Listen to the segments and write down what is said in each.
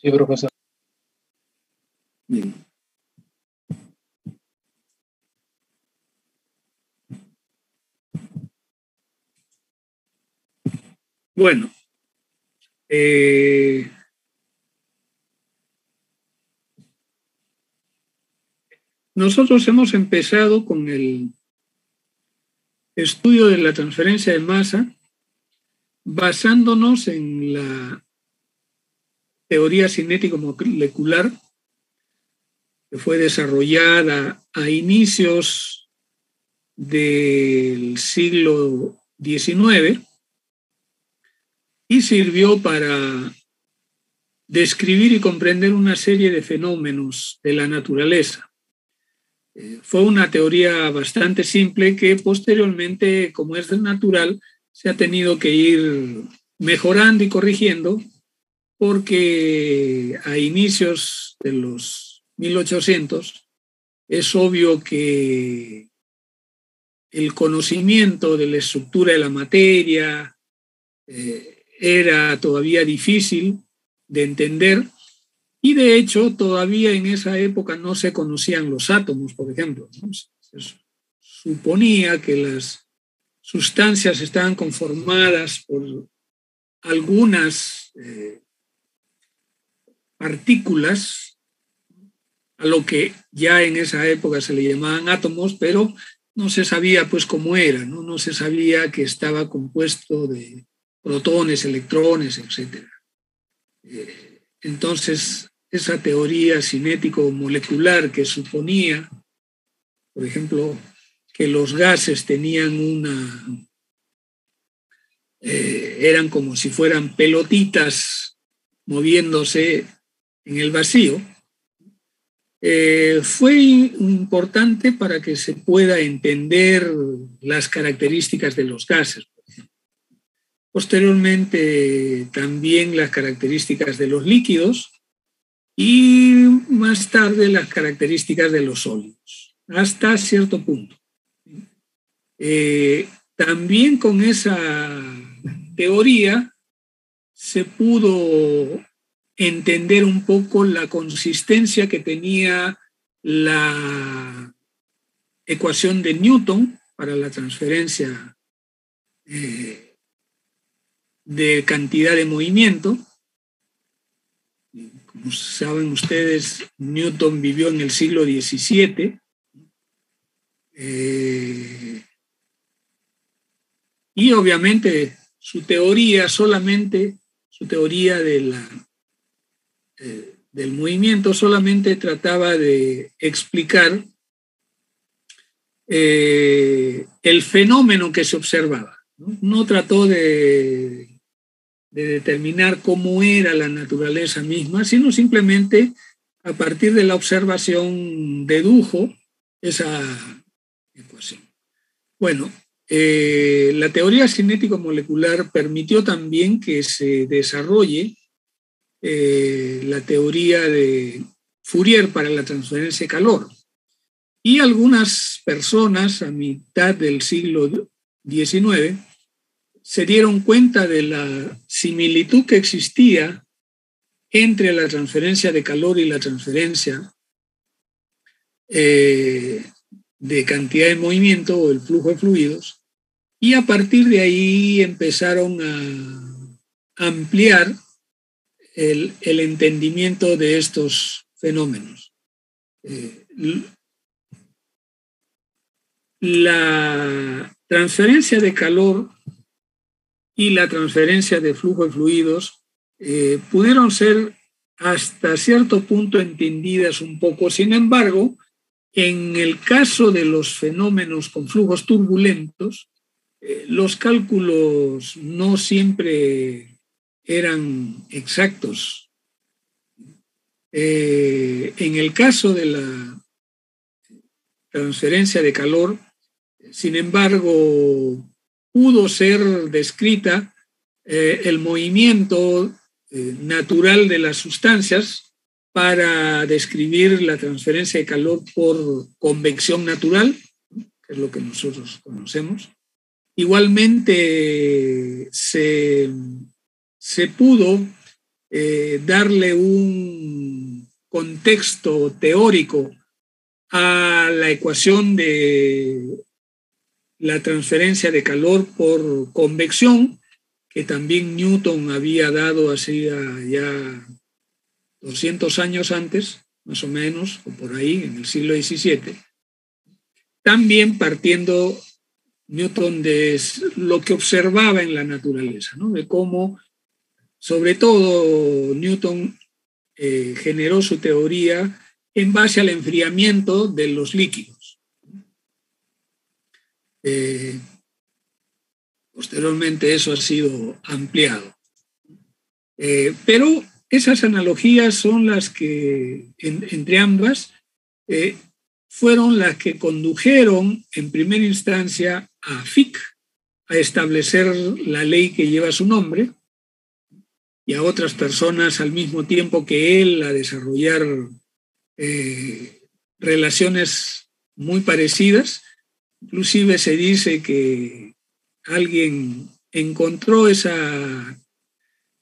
Sí, profesor. Bien. Bueno, nosotros hemos empezado con el estudio de la transferencia de masa basándonos en la teoría cinético-molecular que fue desarrollada a inicios del siglo XIX y sirvió para describir y comprender una serie de fenómenos de la naturaleza. Fue una teoría bastante simple que posteriormente, como es natural, se ha tenido que ir mejorando y corrigiendo porque a inicios de los 1800 es obvio que el conocimiento de la estructura de la materia era todavía difícil de entender y de hecho todavía en esa época no se conocían los átomos, por ejemplo, ¿no? Se suponía que las sustancias estaban conformadas por algunas partículas, a lo que ya en esa época se le llamaban átomos, pero no se sabía pues cómo era, ¿no? No se sabía que estaba compuesto de protones, electrones, etc. Entonces, esa teoría cinético-molecular que suponía, por ejemplo, que los gases tenían eran como si fueran pelotitas moviéndose en el vacío, fue importante para que se pueda entender las características de los gases. Posteriormente, también las características de los líquidos y más tarde las características de los sólidos, hasta cierto punto. También con esa teoría se pudo entender un poco la consistencia que tenía la ecuación de Newton para la transferencia de cantidad de movimiento. Como saben ustedes, Newton vivió en el siglo XVII. Y obviamente su teoría del movimiento solamente trataba de explicar el fenómeno que se observaba. No trató de determinar cómo era la naturaleza misma, sino simplemente a partir de la observación dedujo esa ecuación. Bueno, la teoría cinético-molecular permitió también que se desarrolle la teoría de Fourier para la transferencia de calor. Y algunas personas a mitad del siglo XIX se dieron cuenta de la similitud que existía entre la transferencia de calor y la transferencia de cantidad de movimiento o el flujo de fluidos, y a partir de ahí empezaron a ampliar el entendimiento de estos fenómenos. La transferencia de calor y la transferencia de flujo de fluidos pudieron ser hasta cierto punto entendidas un poco. Sin embargo, en el caso de los fenómenos con flujos turbulentos, los cálculos no siempre eran exactos. En el caso de la transferencia de calor, sin embargo, pudo ser descrita el movimiento natural de las sustancias para describir la transferencia de calor por convección natural, que es lo que nosotros conocemos. Igualmente se pudo darle un contexto teórico a la ecuación de la transferencia de calor por convección, que también Newton había dado hacía ya 200 años antes, más o menos, o por ahí, en el siglo XVII. También partiendo Newton de lo que observaba en la naturaleza, ¿no? De cómo, sobre todo, Newton generó su teoría en base al enfriamiento de los líquidos. Posteriormente eso ha sido ampliado. Pero esas analogías son las que, entre ambas, fueron las que condujeron en primera instancia a Fick a establecer la ley que lleva su nombre y a otras personas al mismo tiempo que él a desarrollar relaciones muy parecidas. Inclusive se dice que alguien encontró esa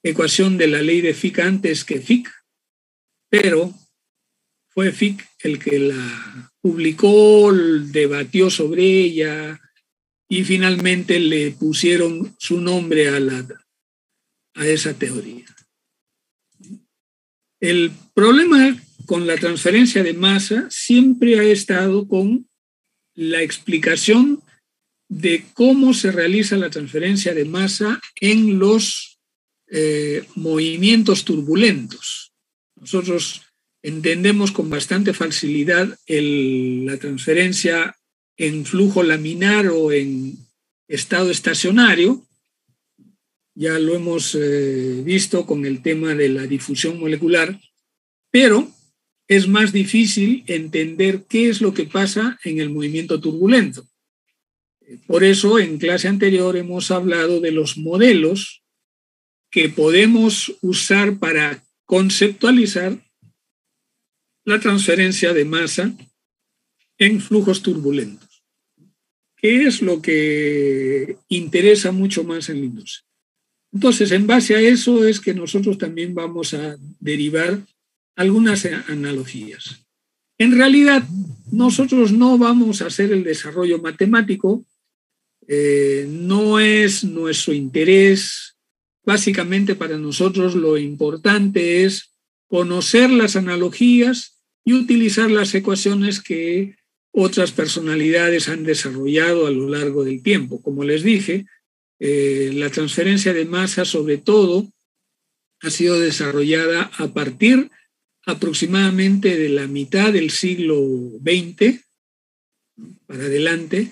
ecuación de la ley de Fick antes que Fick, pero fue Fick el que la publicó, debatió sobre ella y finalmente le pusieron su nombre a esa teoría. El problema con la transferencia de masa siempre ha estado con la explicación de cómo se realiza la transferencia de masa en los movimientos turbulentos. Nosotros entendemos con bastante facilidad la transferencia en flujo laminar o en estado estacionario. Ya lo hemos visto con el tema de la difusión molecular, pero es más difícil entender qué es lo que pasa en el movimiento turbulento. Por eso, en clase anterior hemos hablado de los modelos que podemos usar para conceptualizar la transferencia de masa en flujos turbulentos, que es lo que interesa mucho más en la industria. Entonces, en base a eso es que nosotros también vamos a derivar algunas analogías. En realidad, nosotros no vamos a hacer el desarrollo matemático, no es nuestro interés. Básicamente para nosotros lo importante es conocer las analogías y utilizar las ecuaciones que otras personalidades han desarrollado a lo largo del tiempo. Como les dije, la transferencia de masa sobre todo ha sido desarrollada a partir aproximadamente de la mitad del siglo XX para adelante,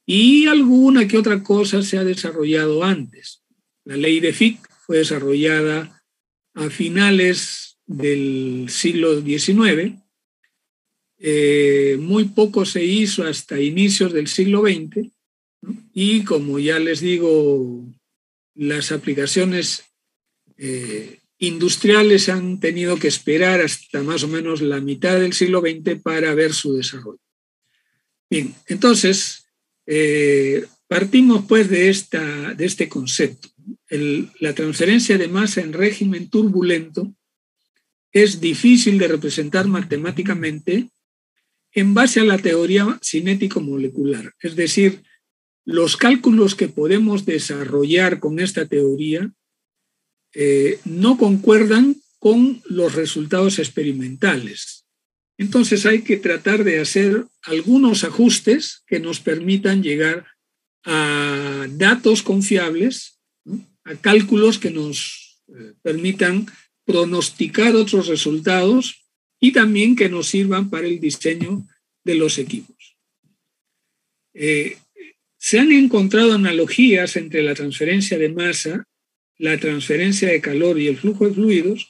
y alguna que otra cosa se ha desarrollado antes. La ley de Fick fue desarrollada a finales del siglo XIX, muy poco se hizo hasta inicios del siglo XX, ¿no? Y como ya les digo, las aplicaciones industriales han tenido que esperar hasta más o menos la mitad del siglo XX para ver su desarrollo. Bien, entonces partimos pues de este concepto. La transferencia de masa en régimen turbulento es difícil de representar matemáticamente en base a la teoría cinético-molecular. Es decir, los cálculos que podemos desarrollar con esta teoría no concuerdan con los resultados experimentales. Entonces hay que tratar de hacer algunos ajustes que nos permitan llegar a datos confiables, ¿no? A cálculos que nos permitan pronosticar otros resultados y también que nos sirvan para el diseño de los equipos. Se han encontrado analogías entre la transferencia de masa, la transferencia de calor y el flujo de fluidos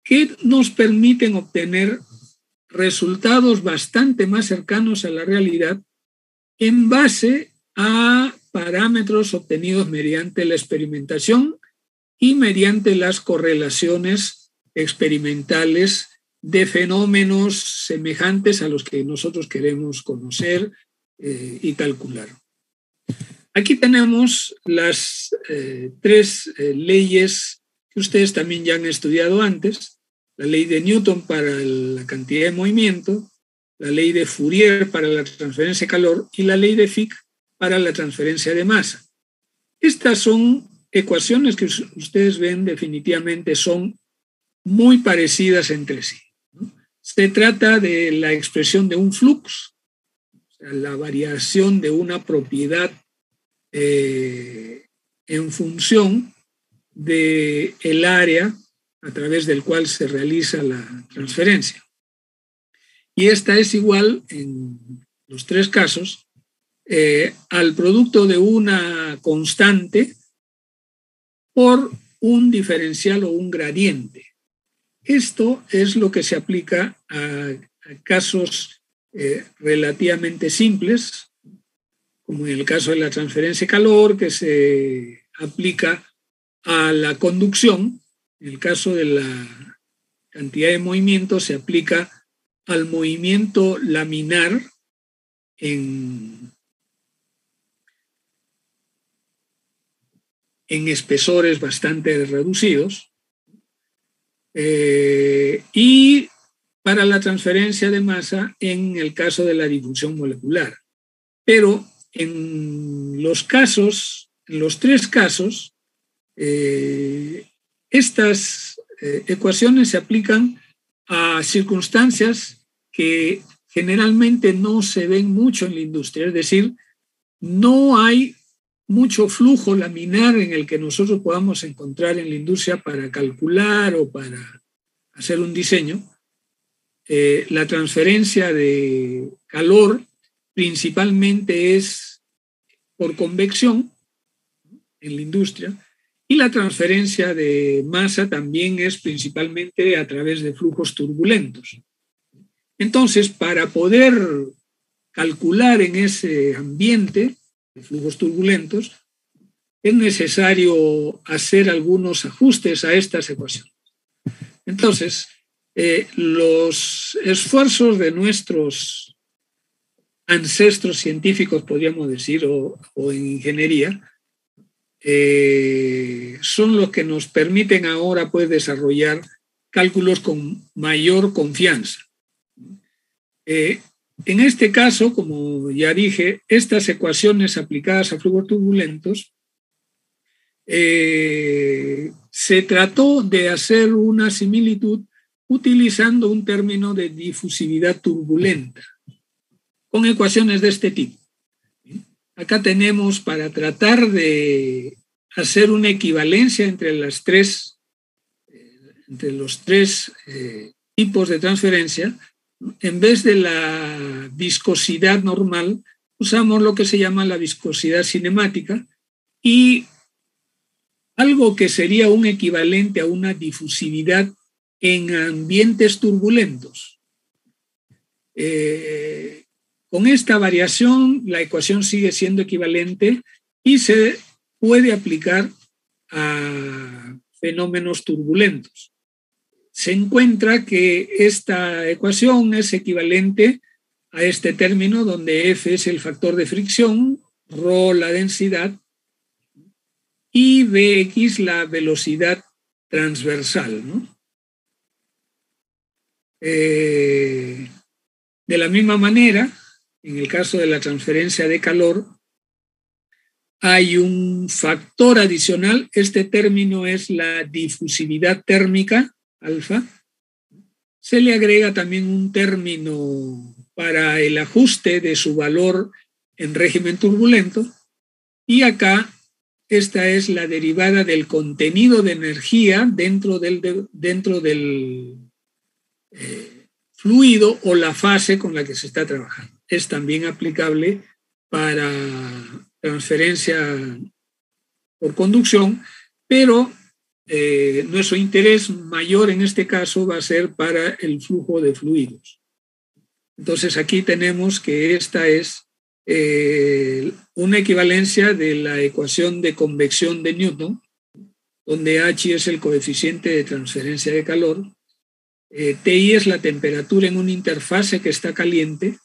que nos permiten obtener resultados bastante más cercanos a la realidad en base a parámetros obtenidos mediante la experimentación y mediante las correlaciones experimentales de fenómenos semejantes a los que nosotros queremos conocer y calcular. Aquí tenemos las tres leyes que ustedes también ya han estudiado antes, la ley de Newton para la cantidad de movimiento, la ley de Fourier para la transferencia de calor y la ley de Fick para la transferencia de masa. Estas son ecuaciones que ustedes ven definitivamente son muy parecidas entre sí. Se trata de la expresión de un flux, o sea, la variación de una propiedad en función del área a través del cual se realiza la transferencia. Y esta es igual en los tres casos al producto de una constante por un diferencial o un gradiente. Esto es lo que se aplica a casos relativamente simples, como en el caso de la transferencia de calor, que se aplica a la conducción. En el caso de la cantidad de movimiento se aplica al movimiento laminar en espesores bastante reducidos. Y para la transferencia de masa en el caso de la difusión molecular. Pero en los tres casos, estas ecuaciones se aplican a circunstancias que generalmente no se ven mucho en la industria, es decir, no hay mucho flujo laminar en el que nosotros podamos encontrar en la industria para calcular o para hacer un diseño. La transferencia de calor principalmente es por convección en la industria y la transferencia de masa también es principalmente a través de flujos turbulentos. Entonces, para poder calcular en ese ambiente de flujos turbulentos, es necesario hacer algunos ajustes a estas ecuaciones. Entonces, los esfuerzos de nuestros ancestros científicos, podríamos decir, o en ingeniería, son los que nos permiten ahora pues, desarrollar cálculos con mayor confianza. En este caso, como ya dije, estas ecuaciones aplicadas a flujos turbulentos, se trató de hacer una similitud utilizando un término de difusividad turbulenta, con ecuaciones de este tipo. Acá tenemos, para tratar de hacer una equivalencia entre los tres tipos de transferencia, en vez de la viscosidad normal, usamos lo que se llama la viscosidad cinemática y algo que sería un equivalente a una difusividad en ambientes turbulentos. Con esta variación, la ecuación sigue siendo equivalente y se puede aplicar a fenómenos turbulentos. Se encuentra que esta ecuación es equivalente a este término donde F es el factor de fricción, ρ la densidad y Bx la velocidad transversal, ¿no? De la misma manera, en el caso de la transferencia de calor, hay un factor adicional. Este término es la difusividad térmica, alfa. Se le agrega también un término para el ajuste de su valor en régimen turbulento. Y acá, esta es la derivada del contenido de energía dentro del fluido o la fase con la que se está trabajando. Es también aplicable para transferencia por conducción, pero nuestro interés mayor en este caso va a ser para el flujo de fluidos. Entonces aquí tenemos que esta es una equivalencia de la ecuación de convección de Newton, donde H es el coeficiente de transferencia de calor, Ti es la temperatura en una interfase que está caliente,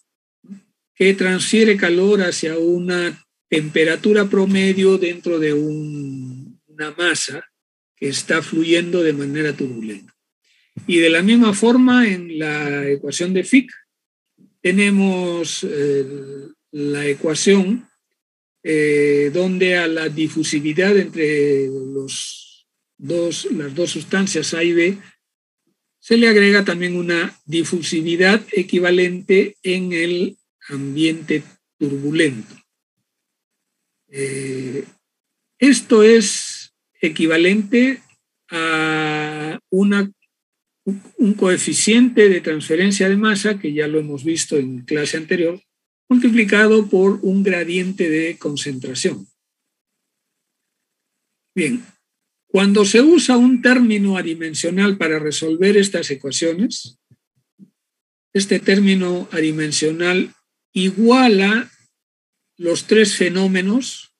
que transfiere calor hacia una temperatura promedio dentro de una masa que está fluyendo de manera turbulenta. Y de la misma forma, en la ecuación de Fick, tenemos la ecuación donde a la difusividad entre las dos sustancias A y B se le agrega también una difusividad equivalente en el ambiente turbulento. Esto es equivalente a un coeficiente de transferencia de masa, que ya lo hemos visto en clase anterior, multiplicado por un gradiente de concentración. Bien, cuando se usa un término adimensional para resolver estas ecuaciones, este término adimensional iguala los tres fenómenos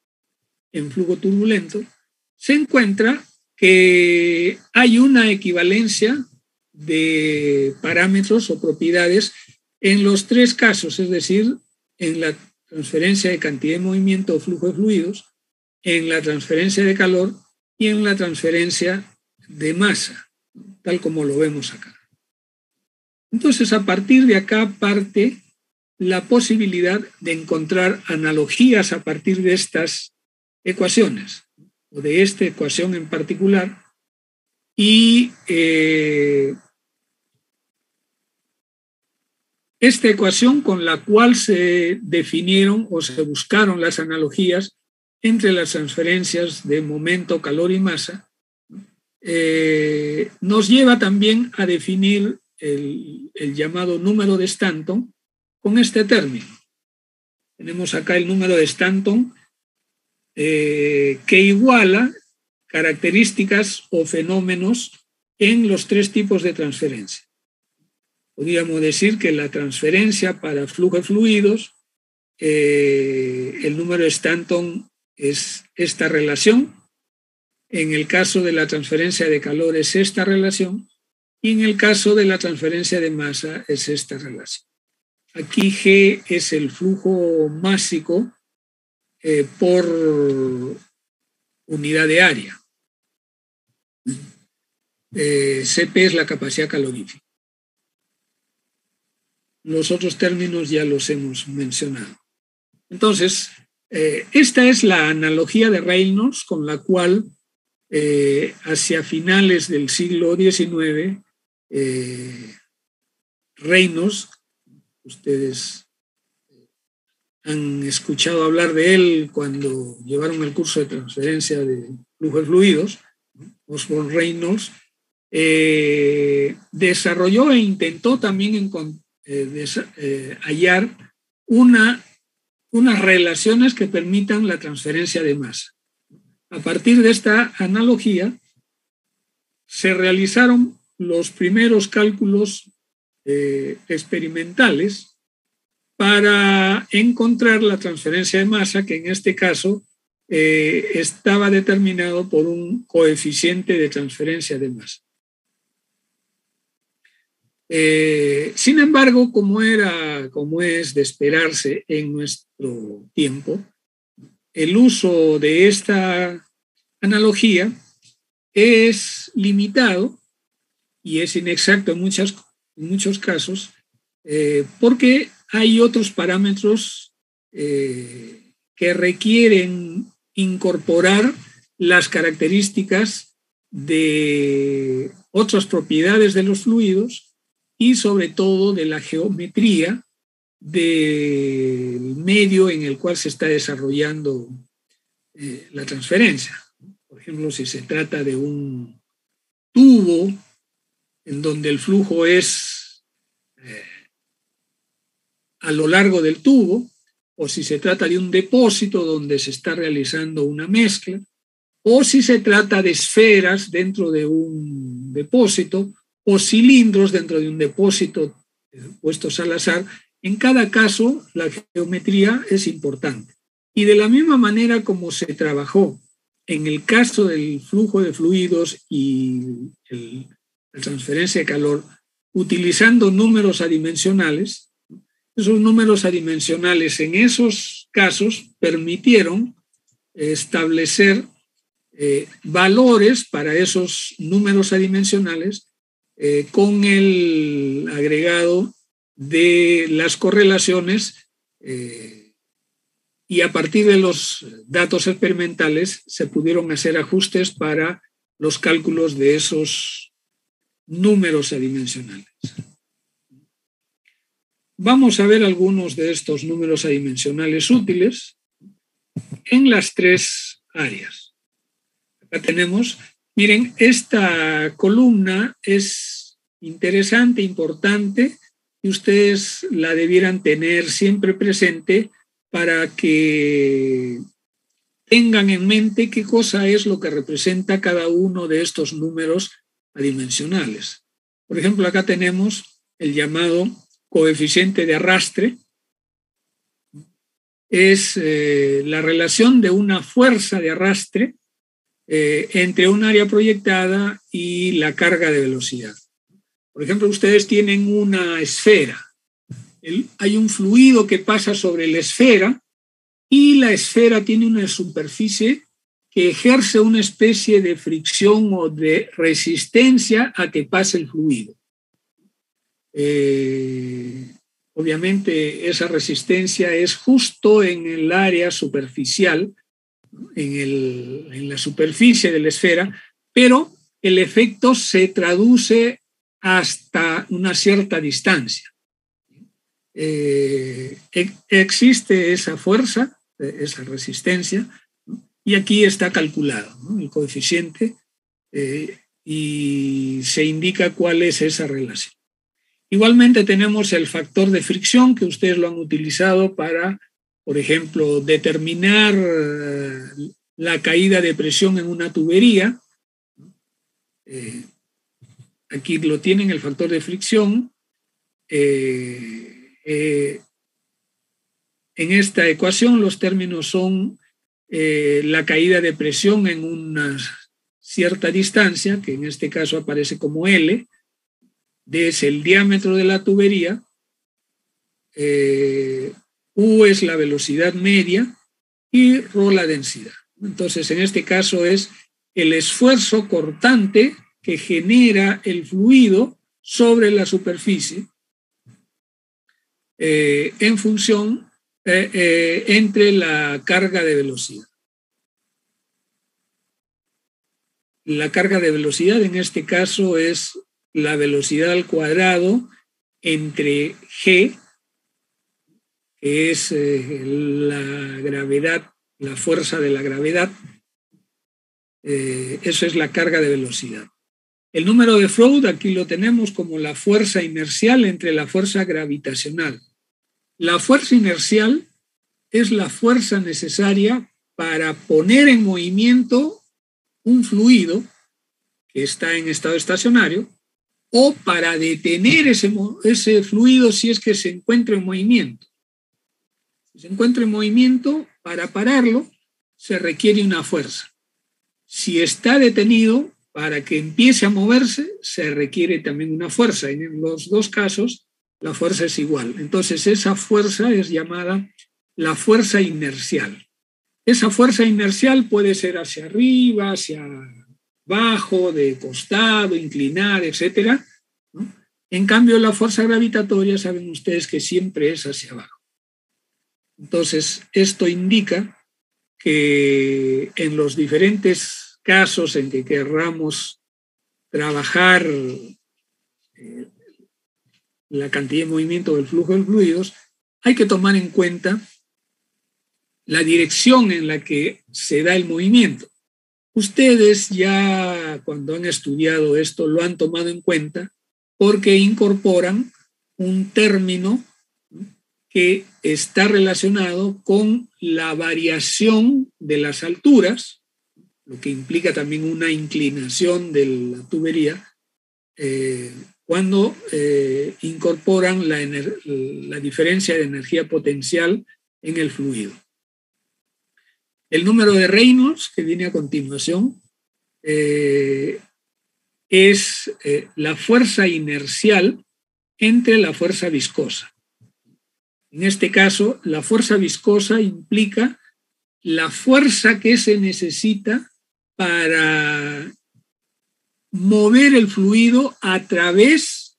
en flujo turbulento, se encuentra que hay una equivalencia de parámetros o propiedades en los tres casos, es decir, en la transferencia de cantidad de movimiento o flujo de fluidos, en la transferencia de calor y en la transferencia de masa, tal como lo vemos acá. Entonces, a partir de acá parte la posibilidad de encontrar analogías a partir de estas ecuaciones, o de esta ecuación en particular, y esta ecuación con la cual se definieron o se buscaron las analogías entre las transferencias de momento, calor y masa, nos lleva también a definir el llamado número de Stanton con este término. Tenemos acá el número de Stanton que iguala características o fenómenos en los tres tipos de transferencia. Podríamos decir que la transferencia para flujo de fluidos, el número de Stanton es esta relación. En el caso de la transferencia de calor es esta relación. Y en el caso de la transferencia de masa es esta relación. Aquí G es el flujo másico por unidad de área. CP es la capacidad calorífica. Los otros términos ya los hemos mencionado. Entonces, esta es la analogía de Reynolds con la cual hacia finales del siglo XIX, Reynolds, ustedes han escuchado hablar de él cuando llevaron el curso de transferencia de flujo de fluidos, Osborne Reynolds, desarrolló e intentó también hallar unas relaciones que permitan la transferencia de masa. A partir de esta analogía, se realizaron los primeros cálculos experimentales para encontrar la transferencia de masa, que en este caso estaba determinado por un coeficiente de transferencia de masa. Sin embargo, como es de esperarse en nuestro tiempo, el uso de esta analogía es limitado y es inexacto en muchos casos, porque hay otros parámetros que requieren incorporar las características de otras propiedades de los fluidos y sobre todo de la geometría del medio en el cual se está desarrollando la transferencia. Por ejemplo, si se trata de un tubo en donde el flujo es a lo largo del tubo, o si se trata de un depósito donde se está realizando una mezcla, o si se trata de esferas dentro de un depósito, o cilindros dentro de un depósito puestos al azar. En cada caso, la geometría es importante. Y de la misma manera como se trabajó en el caso del flujo de fluidos y la transferencia de calor, utilizando números adimensionales, esos números adimensionales en esos casos permitieron establecer valores para esos números adimensionales con el agregado de las correlaciones y a partir de los datos experimentales se pudieron hacer ajustes para los cálculos de esos números adimensionales. Vamos a ver algunos de estos números adimensionales útiles en las tres áreas. Acá tenemos, miren, esta columna es interesante, importante, y ustedes la debieran tener siempre presente para que tengan en mente qué cosa es lo que representa cada uno de estos números adimensionales. Por ejemplo, acá tenemos el llamado coeficiente de arrastre. Es la relación de una fuerza de arrastre entre un área proyectada y la carga de velocidad. Por ejemplo, ustedes tienen una esfera. Hay un fluido que pasa sobre la esfera y la esfera tiene una superficie que ejerce una especie de fricción o de resistencia a que pase el fluido. Obviamente esa resistencia es justo en el área superficial, en la superficie de la esfera, pero el efecto se traduce hasta una cierta distancia. Existe esa fuerza, esa resistencia, ¿no? Y aquí está calculado, ¿no? El coeficiente y se indica cuál es esa relación. Igualmente tenemos el factor de fricción que ustedes lo han utilizado para, por ejemplo, determinar la caída de presión en una tubería. Aquí lo tienen, el factor de fricción. En esta ecuación los términos son la caída de presión en una cierta distancia, que en este caso aparece como L, D es el diámetro de la tubería, U es la velocidad media y ρ la densidad. Entonces, en este caso es el esfuerzo cortante que genera el fluido sobre la superficie en función entre la carga de velocidad. La carga de velocidad en este caso es la velocidad al cuadrado entre G, que es la gravedad, la fuerza de la gravedad. Eso es la carga de velocidad. El número de Freud aquí lo tenemos como la fuerza inercial entre la fuerza gravitacional. La fuerza inercial es la fuerza necesaria para poner en movimiento un fluido que está en estado estacionario o para detener ese fluido si es que se encuentra en movimiento. Si se encuentra en movimiento, para pararlo se requiere una fuerza. Si está detenido, para que empiece a moverse, se requiere también una fuerza. En los dos casos, la fuerza es igual. Entonces, esa fuerza es llamada la fuerza inercial. Esa fuerza inercial puede ser hacia arriba, hacia abajo, de costado, inclinar, etc., ¿no? En cambio, la fuerza gravitatoria, saben ustedes que siempre es hacia abajo. Entonces, esto indica que en los diferentes casos en que querramos trabajar la cantidad de movimiento del flujo de fluidos, hay que tomar en cuenta la dirección en la que se da el movimiento. Ustedes ya cuando han estudiado esto lo han tomado en cuenta porque incorporan un término que está relacionado con la variación de las alturas, lo que implica también una inclinación de la tubería, cuando incorporan la diferencia de energía potencial en el fluido. El número de Reynolds, que viene a continuación, es la fuerza inercial entre la fuerza viscosa. En este caso, la fuerza viscosa implica la fuerza que se necesita para mover el fluido a través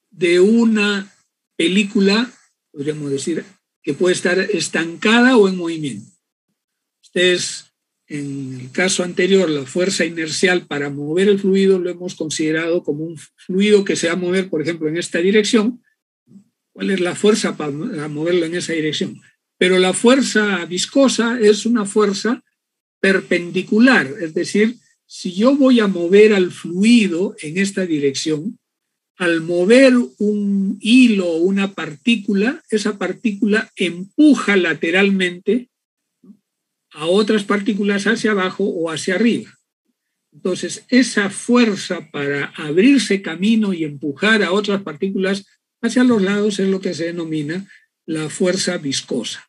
de una película, podríamos decir, que puede estar estancada o en movimiento. Ustedes, en el caso anterior, la fuerza inercial para mover el fluido lo hemos considerado como un fluido que se va a mover, por ejemplo, en esta dirección. ¿Cuál es la fuerza para moverlo en esa dirección? Pero la fuerza viscosa es una fuerza perpendicular, es decir, si yo voy a mover al fluido en esta dirección, al mover un hilo o una partícula, esa partícula empuja lateralmente a otras partículas hacia abajo o hacia arriba. Entonces, esa fuerza para abrirse camino y empujar a otras partículas hacia los lados es lo que se denomina la fuerza viscosa.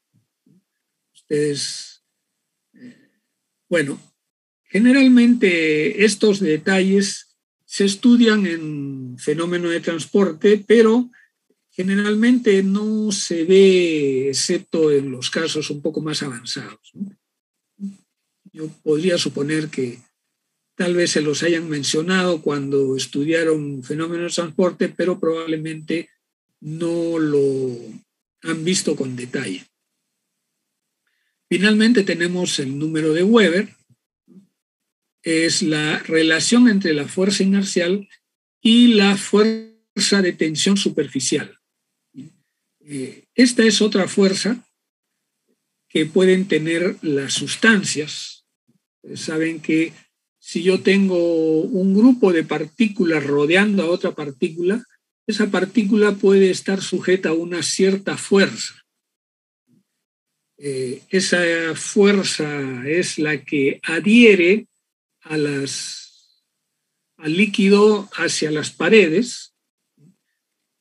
Ustedes, bueno, generalmente estos detalles se estudian en fenómeno de transporte, pero generalmente no se ve, excepto en los casos un poco más avanzados, ¿no? Yo podría suponer que tal vez se los hayan mencionado cuando estudiaron fenómenos de transporte, pero probablemente no lo han visto con detalle. Finalmente tenemos el número de Weber, es la relación entre la fuerza inercial y la fuerza de tensión superficial. Esta es otra fuerza que pueden tener las sustancias. Saben que si yo tengo un grupo de partículas rodeando a otra partícula, esa partícula puede estar sujeta a una cierta fuerza. Esa fuerza es la que adhiere al líquido hacia las paredes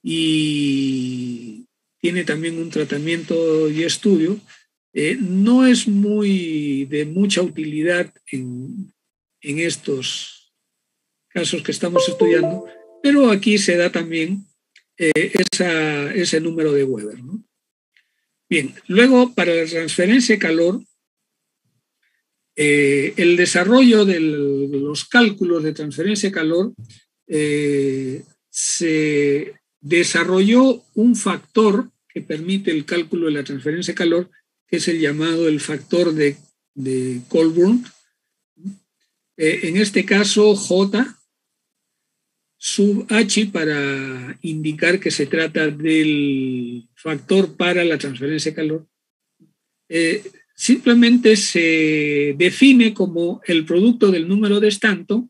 y tiene también un tratamiento y estudio. No es de mucha utilidad en estos casos que estamos estudiando, pero aquí se da también ese número de Weber, ¿no? Bien, luego para la transferencia de calor, el desarrollo de los cálculos de transferencia de calor se desarrolló un factor que permite el cálculo de la transferencia de calor, que es el llamado el factor de Colburn. En este caso, J sub H para indicar que se trata del factor para la transferencia de calor. Simplemente se define como el producto del número de Stanton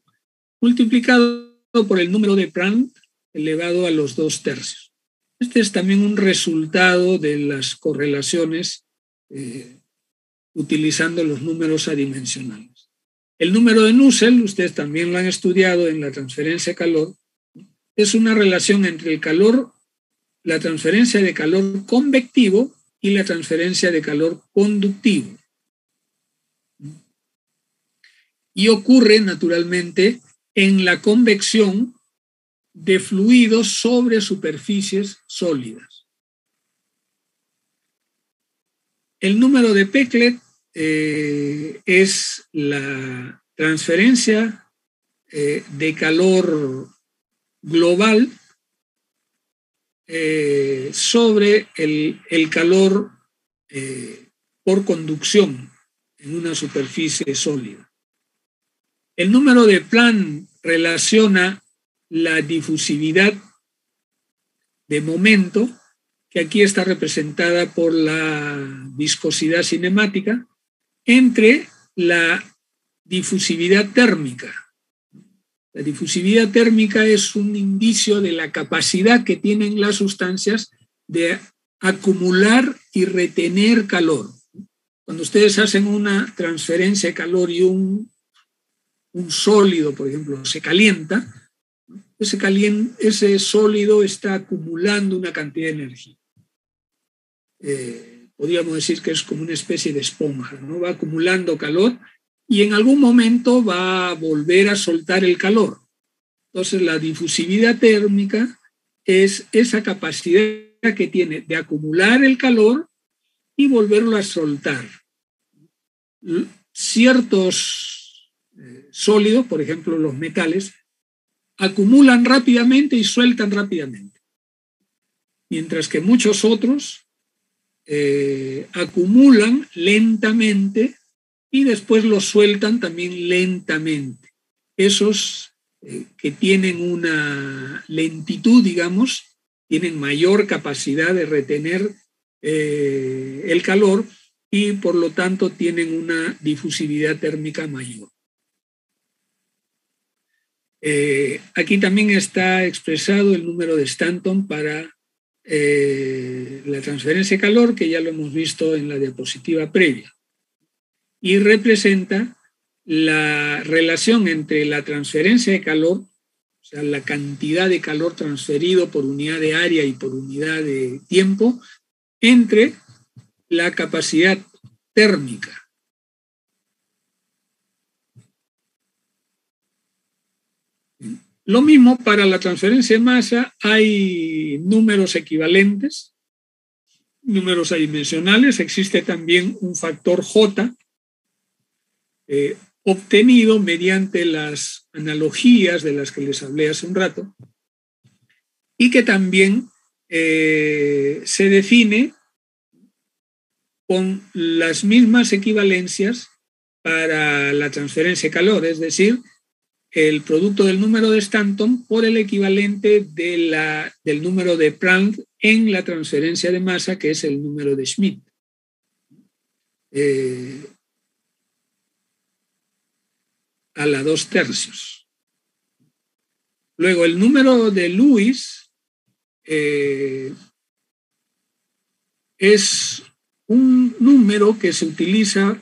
multiplicado por el número de Prandtl elevado a los 2/3. Este es también un resultado de las correlaciones utilizando los números adimensionales. El número de Nusselt, ustedes también lo han estudiado en la transferencia de calor, es una relación entre el calor, la transferencia de calor convectivo y la transferencia de calor conductivo. Y ocurre naturalmente en la convección de fluidos sobre superficies sólidas. El número de Peclet es la transferencia de calor global sobre el calor por conducción en una superficie sólida. El número de Planck relaciona la difusividad de momento, que aquí está representada por la viscosidad cinemática, entre la difusividad térmica. La difusividad térmica es un indicio de la capacidad que tienen las sustancias de acumular y retener calor. Cuando ustedes hacen una transferencia de calor y un sólido, por ejemplo, se calienta, ese sólido está acumulando una cantidad de energía. Podríamos decir que es como una especie de esponja, ¿no? Va acumulando calor y en algún momento va a volver a soltar el calor. Entonces, la difusividad térmica es esa capacidad que tiene de acumular el calor y volverlo a soltar. Ciertos sólidos, por ejemplo los metales, acumulan rápidamente y sueltan rápidamente, mientras que muchos otros acumulan lentamente y después los sueltan también lentamente. Esos que tienen una lentitud, digamos, tienen mayor capacidad de retener el calor y por lo tanto tienen una difusividad térmica mayor. Aquí también está expresado el número de Stanton para la transferencia de calor, que ya lo hemos visto en la diapositiva previa, y representa la relación entre la transferencia de calor, o sea, la cantidad de calor transferido por unidad de área y por unidad de tiempo, entre la capacidad térmica. Lo mismo para la transferencia de masa, hay números equivalentes, números adimensionales, existe también un factor J, obtenido mediante las analogías de las que les hablé hace un rato, y que también se define con las mismas equivalencias para la transferencia de calor, es decir, el producto del número de Stanton por el equivalente del número de Planck en la transferencia de masa, que es el número de Schmidt. A la 2/3. Luego, el número de Lewis es un número que se utiliza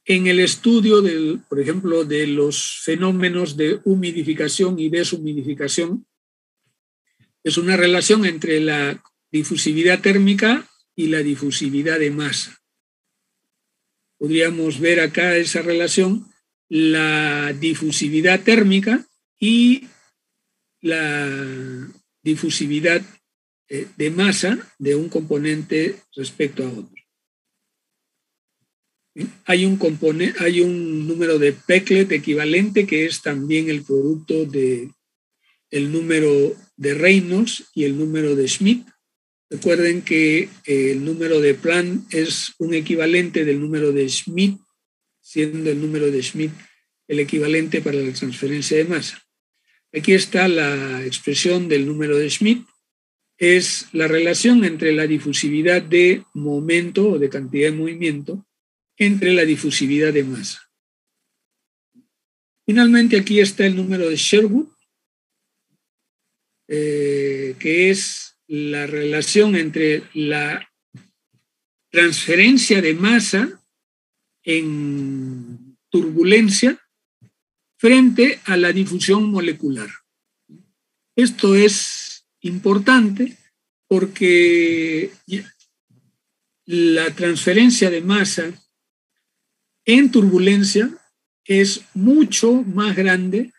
en el estudio, por ejemplo, de los fenómenos de humidificación y deshumidificación. Es una relación entre la difusividad térmica y la difusividad de masa. Podríamos ver acá esa relación, la difusividad térmica y la difusividad de masa de un componente respecto a otro. Hay un número de Peclet equivalente que es también el producto del número de Reynolds y el número de Schmidt. Recuerden que el número de Planck es un equivalente del número de Schmidt, siendo el número de Schmidt el equivalente para la transferencia de masa. Aquí está la expresión del número de Schmidt. Es la relación entre la difusividad de momento o de cantidad de movimiento entre la difusividad de masa. Finalmente, aquí está el número de Sherwood, que es la relación entre la transferencia de masa en turbulencia frente a la difusión molecular. Esto es importante porque la transferencia de masa en turbulencia es mucho más grande,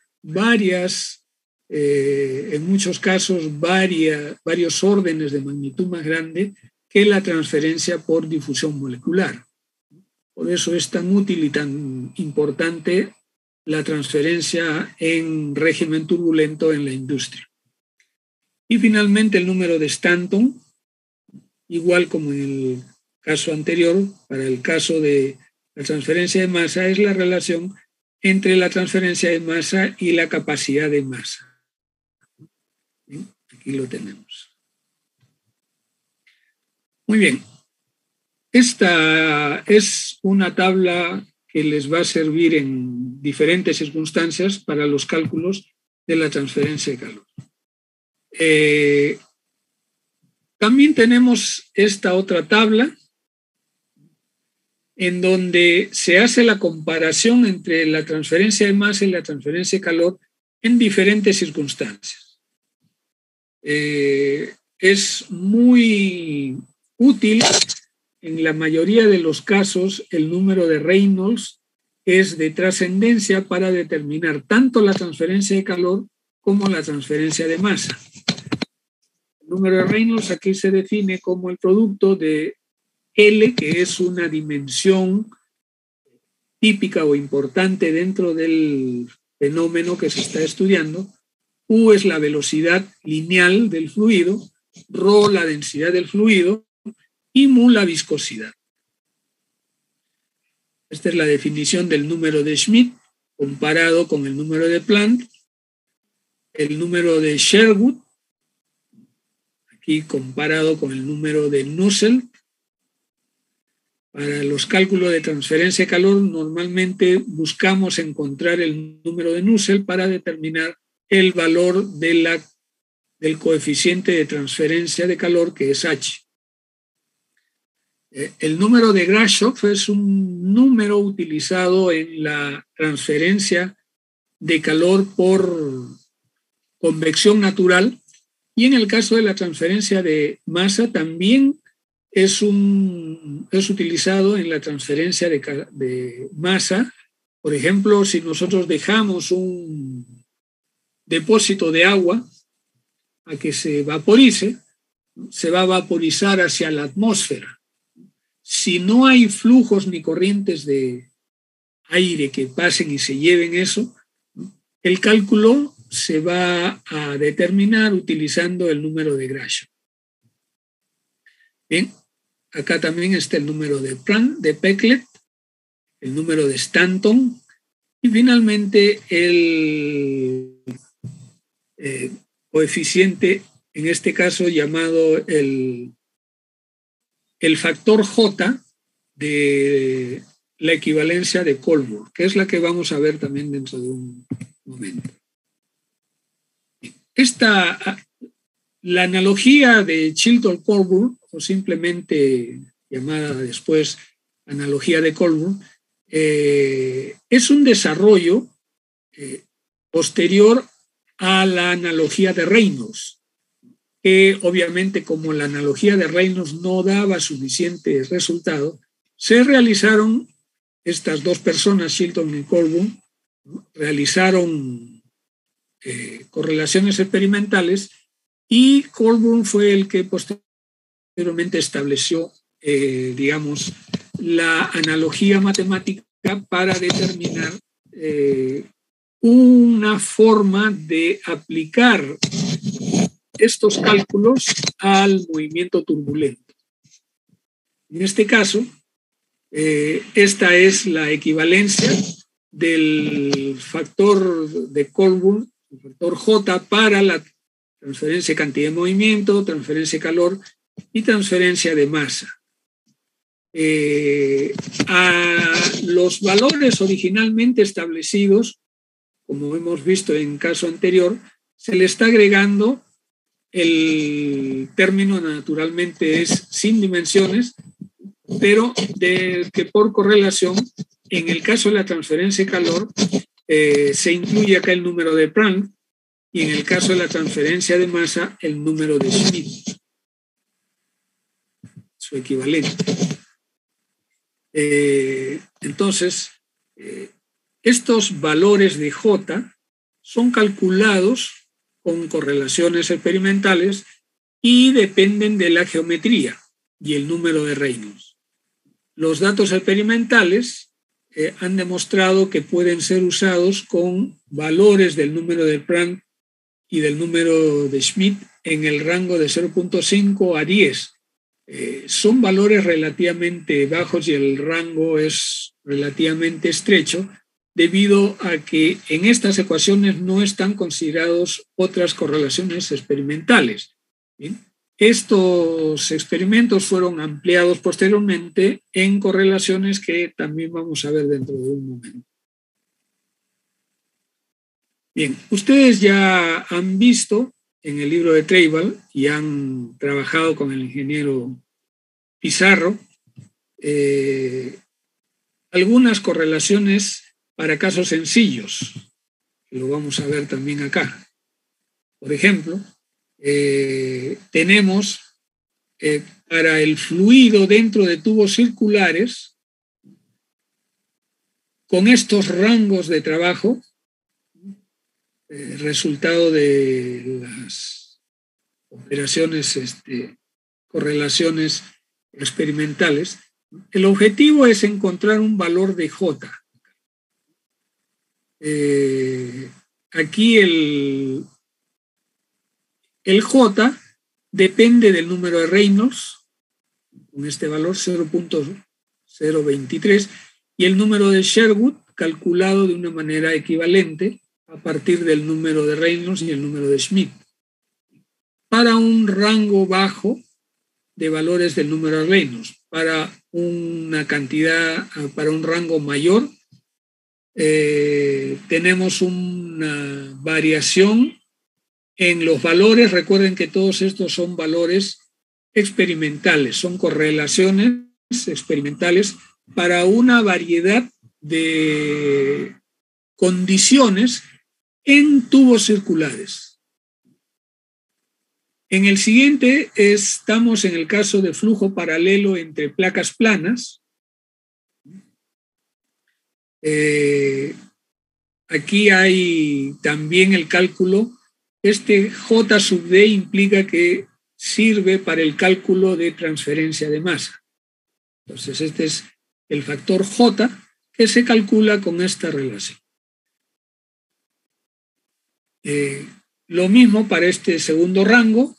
en muchos casos varios órdenes de magnitud más grande que la transferencia por difusión molecular. Por eso es tan útil y tan importante la transferencia en régimen turbulento en la industria. Y finalmente el número de Stanton, igual como en el caso anterior, para el caso de la transferencia de masa, es la relación entre la transferencia de masa y la capacidad de masa. Aquí lo tenemos. Muy bien. Esta es una tabla que les va a servir en diferentes circunstancias para los cálculos de la transferencia de calor. También tenemos esta otra tabla en donde se hace la comparación entre la transferencia de masa y la transferencia de calor en diferentes circunstancias. Es muy útil en la mayoría de los casos. El número de Reynolds es de trascendencia para determinar tanto la transferencia de calor como la transferencia de masa. El número de Reynolds aquí se define como el producto de L, que es una dimensión típica o importante dentro del fenómeno que se está estudiando. U es la velocidad lineal del fluido, Rho la densidad del fluido y mu la viscosidad. Esta es la definición del número de Schmidt comparado con el número de Planck, el número de Sherwood, aquí comparado con el número de Nusselt. Para los cálculos de transferencia de calor, normalmente buscamos encontrar el número de Nusselt para determinar el valor del coeficiente de transferencia de calor, que es H. El número de Grashof es un número utilizado en la transferencia de calor por convección natural, y en el caso de la transferencia de masa también es utilizado en la transferencia de masa. Por ejemplo, si nosotros dejamos un depósito de agua a que se vaporice, se va a vaporizar hacia la atmósfera. Si no hay flujos ni corrientes de aire que pasen y se lleven eso, el cálculo se va a determinar utilizando el número de Grashof. Bien, acá también está el número de Peclet, el número de Stanton y finalmente el coeficiente, en este caso llamado el factor J de la equivalencia de Colburn, que es la que vamos a ver también dentro de un momento. La analogía de Chilton-Colburn, o simplemente llamada después analogía de Colburn, es un desarrollo posterior a la analogía de Reynolds, que obviamente como la analogía de Reynolds no daba suficiente resultado, se realizaron estas dos personas, Chilton y Colburn, ¿no? Realizaron correlaciones experimentales y Colburn fue el que posteriormente estableció, digamos, la analogía matemática para determinar una forma de aplicar estos cálculos al movimiento turbulento. En este caso, esta es la equivalencia del factor de Colburn, el factor J, para la transferencia de cantidad de movimiento, transferencia de calor y transferencia de masa. A los valores originalmente establecidos, como hemos visto en el caso anterior, se le está agregando el término, naturalmente es sin dimensiones, pero que por correlación, en el caso de la transferencia de calor, se incluye acá el número de Planck, y en el caso de la transferencia de masa, el número de Schmidt, su equivalente. Entonces, estos valores de J son calculados con correlaciones experimentales y dependen de la geometría y el número de Reynolds. Los datos experimentales han demostrado que pueden ser usados con valores del número de Planck y del número de Schmidt en el rango de 0.5 a 10. Son valores relativamente bajos y el rango es relativamente estrecho, debido a que en estas ecuaciones no están considerados otras correlaciones experimentales. ¿Bien? Estos experimentos fueron ampliados posteriormente en correlaciones que también vamos a ver dentro de un momento. Bien, ustedes ya han visto en el libro de Treival y han trabajado con el ingeniero Pizarro algunas correlaciones para casos sencillos, que lo vamos a ver también acá. Por ejemplo, tenemos para el fluido dentro de tubos circulares, con estos rangos de trabajo, resultado de las operaciones, correlaciones experimentales, el objetivo es encontrar un valor de J. Aquí el J depende del número de Reynolds, con este valor 0.023, y el número de Sherwood calculado de una manera equivalente a partir del número de Reynolds y el número de Schmidt, para un rango bajo de valores del número de Reynolds. Para una cantidad, para un rango mayor, tenemos una variación en los valores. Recuerden que todos estos son valores experimentales, son correlaciones experimentales para una variedad de condiciones en tubos circulares. En el siguiente estamos en el caso de flujo paralelo entre placas planas. Aquí hay también el cálculo. Este J sub D implica que sirve para el cálculo de transferencia de masa. Entonces, este es el factor J que se calcula con esta relación. Lo mismo para este segundo rango.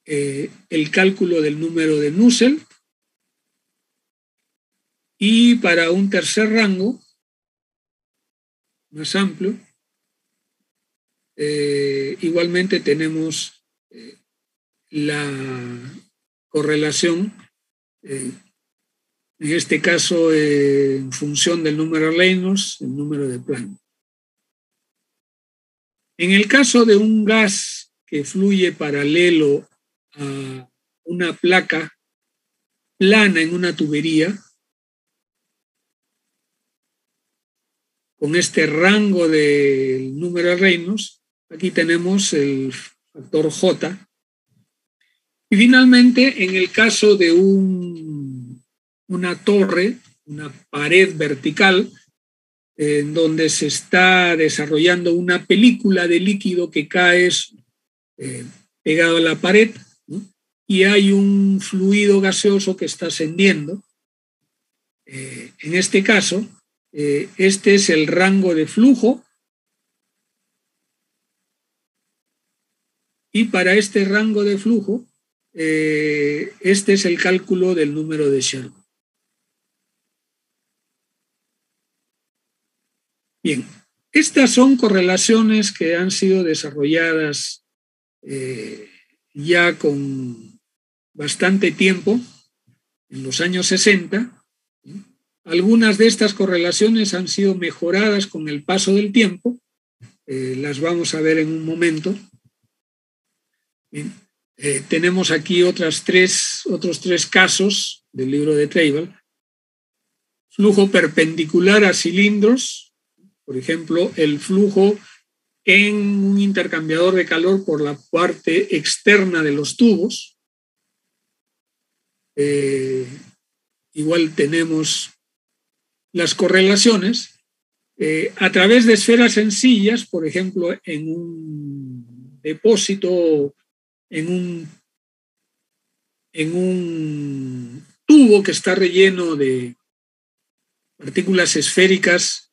El cálculo del número de Nusselt. Y para un tercer rango, más amplio, igualmente tenemos la correlación, en este caso en función del número de Reynolds, el número de Planck. En el caso de un gas que fluye paralelo a una placa plana en una tubería, con este rango del número de Reynolds, aquí tenemos el factor J. Y finalmente, en el caso de una torre, una pared vertical, en donde se está desarrollando una película de líquido que cae pegado a la pared, ¿no? Y hay un fluido gaseoso que está ascendiendo. En este caso, este es el rango de flujo, y para este rango de flujo, este es el cálculo del número de Sherwood. Bien, estas son correlaciones que han sido desarrolladas ya con bastante tiempo, en los años 60. Algunas de estas correlaciones han sido mejoradas con el paso del tiempo, las vamos a ver en un momento. Bien, tenemos aquí otros tres casos del libro de Treibel. Flujo perpendicular a cilindros, por ejemplo, el flujo en un intercambiador de calor por la parte externa de los tubos. Igual tenemos las correlaciones a través de esferas sencillas, por ejemplo, en un depósito, en un tubo que está relleno de partículas esféricas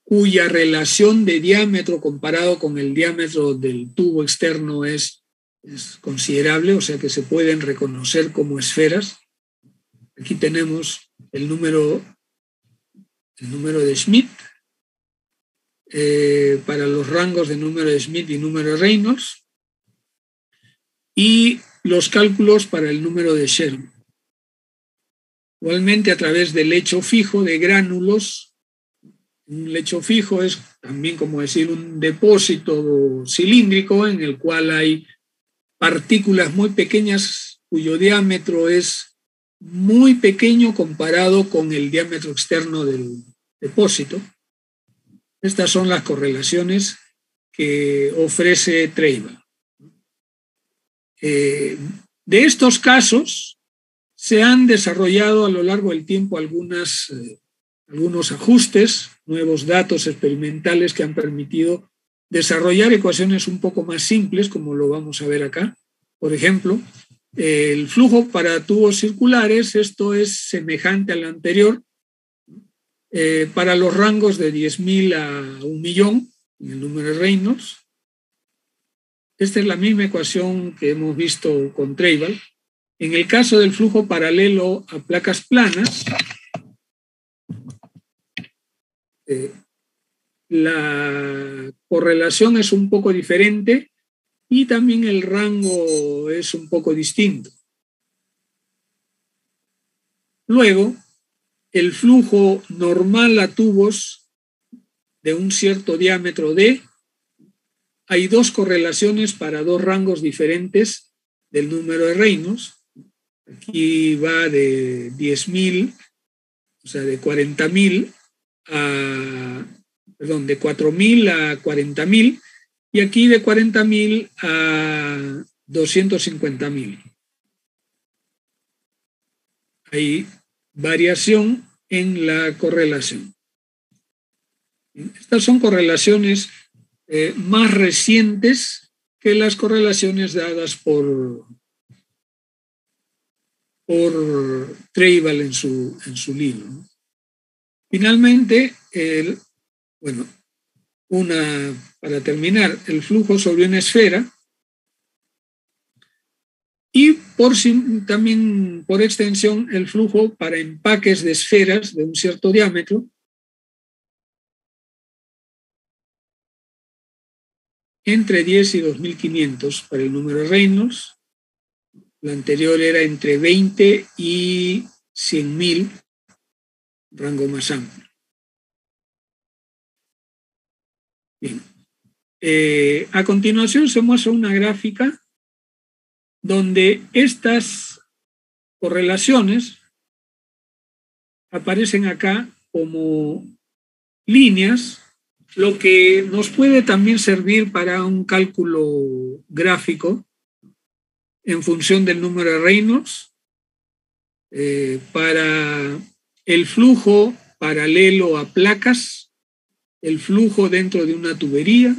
cuya relación de diámetro comparado con el diámetro del tubo externo es considerable, o sea que se pueden reconocer como esferas. Aquí tenemos el número de Schmidt, para los rangos de número de Schmidt y número de Reynolds, y los cálculos para el número de Sherwood. Igualmente, a través del lecho fijo de gránulos. Un lecho fijo es también como decir un depósito cilíndrico en el cual hay partículas muy pequeñas cuyo diámetro es muy pequeño comparado con el diámetro externo del depósito. Estas son las correlaciones que ofrece Treibel. De estos casos se han desarrollado a lo largo del tiempo algunos ajustes, nuevos datos experimentales que han permitido desarrollar ecuaciones un poco más simples, como lo vamos a ver acá. Por ejemplo, el flujo para tubos circulares, esto es semejante al anterior. para los rangos de 10.000 a 1.000.000 en el número de Reynolds. Esta es la misma ecuación que hemos visto con Treival. En el caso del flujo paralelo a placas planas, la correlación es un poco diferente y también el rango es un poco distinto. Luego, el flujo normal a tubos de un cierto diámetro D, hay dos correlaciones para dos rangos diferentes del número de Reynolds. Aquí va de 10.000, o sea, de 40.000 a, perdón, de 4.000 a 40.000, y aquí de 40.000 a 250.000. Hay variación en la correlación. Estas son correlaciones más recientes que las correlaciones dadas por Treival en su libro. Finalmente, para terminar, el flujo sobre una esfera y también por extensión el flujo para empaques de esferas de un cierto diámetro entre 10 y 2.500 para el número de Reynolds. La anterior era entre 20 y 100.000, rango más amplio. Bien. A continuación se muestra una gráfica donde estas correlaciones aparecen acá como líneas, lo que nos puede también servir para un cálculo gráfico en función del número de Reynolds, para el flujo paralelo a placas, el flujo dentro de una tubería,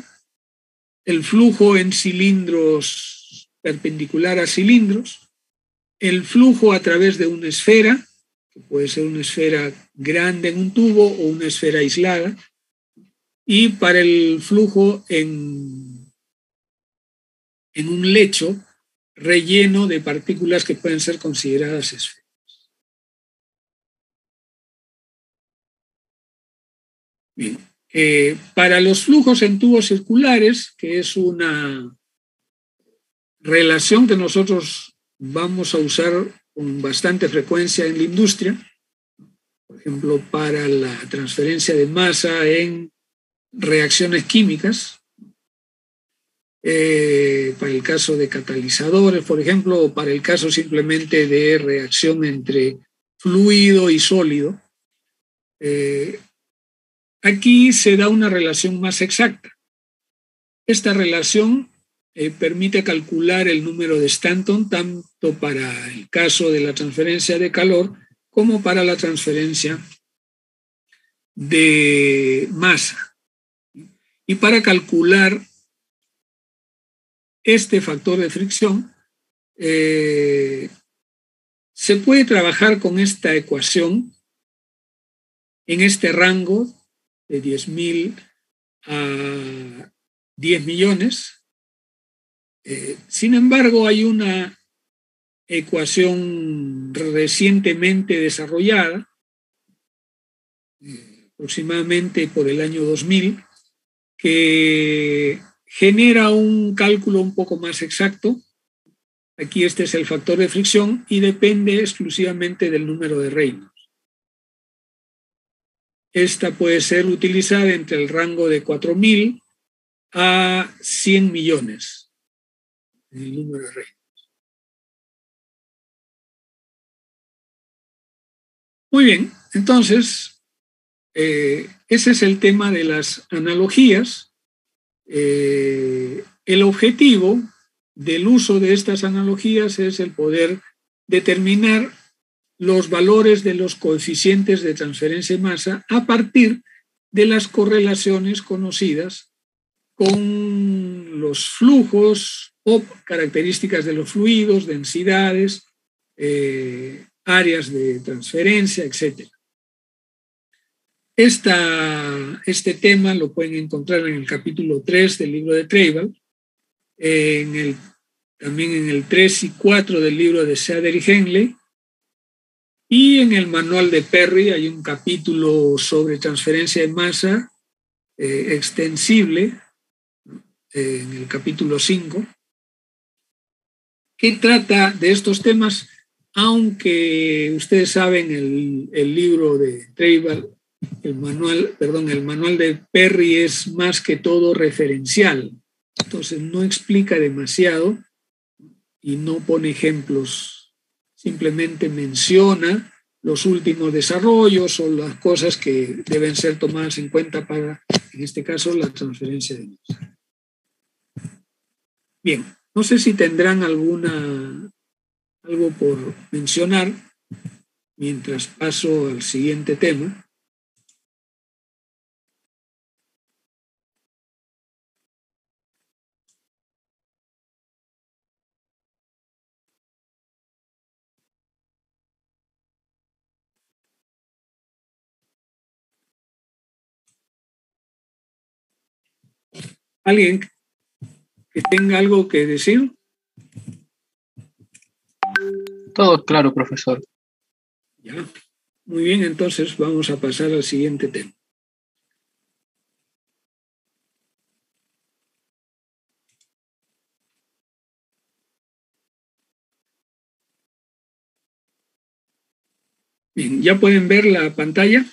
el flujo en cilindros perpendicular a cilindros, el flujo a través de una esfera, que puede ser una esfera grande en un tubo o una esfera aislada, y para el flujo en un lecho relleno de partículas que pueden ser consideradas esferas. Bien. Para los flujos en tubos circulares, que es una relación que nosotros vamos a usar con bastante frecuencia en la industria, por ejemplo, para la transferencia de masa en reacciones químicas, para el caso de catalizadores, por ejemplo, o para el caso simplemente de reacción entre fluido y sólido, aquí se da una relación más exacta. Esta relación permite calcular el número de Stanton tanto para el caso de la transferencia de calor como para la transferencia de masa. Y para calcular este factor de fricción, se puede trabajar con esta ecuación en este rango de 10.000 a 10 millones. Sin embargo, hay una ecuación recientemente desarrollada, aproximadamente por el año 2000, que genera un cálculo un poco más exacto. Aquí este es el factor de fricción y depende exclusivamente del número de Reynolds. Esta puede ser utilizada entre el rango de 4.000 a 100 millones, el número de Reynolds. Muy bien, entonces, ese es el tema de las analogías. El objetivo del uso de estas analogías es el poder determinar los valores de los coeficientes de transferencia de masa a partir de las correlaciones conocidas con los flujos o características de los fluidos, densidades, áreas de transferencia, etc. Este tema lo pueden encontrar en el capítulo 3 del libro de Treibel, también en el 3 y 4 del libro de Seader y Henley, y en el manual de Perry hay un capítulo sobre transferencia de masa extensible, en el capítulo 5, que trata de estos temas, aunque ustedes saben el libro de Treibel, el manual de Perry es más que todo referencial, entonces no explica demasiado y no pone ejemplos, simplemente menciona los últimos desarrollos o las cosas que deben ser tomadas en cuenta para, en este caso, la transferencia de masa. Bien, no sé si tendrán algo por mencionar mientras paso al siguiente tema. ¿Alguien que tenga algo que decir? Todo claro, profesor. Ya. Muy bien, entonces vamos a pasar al siguiente tema. Bien, ¿ya pueden ver la pantalla?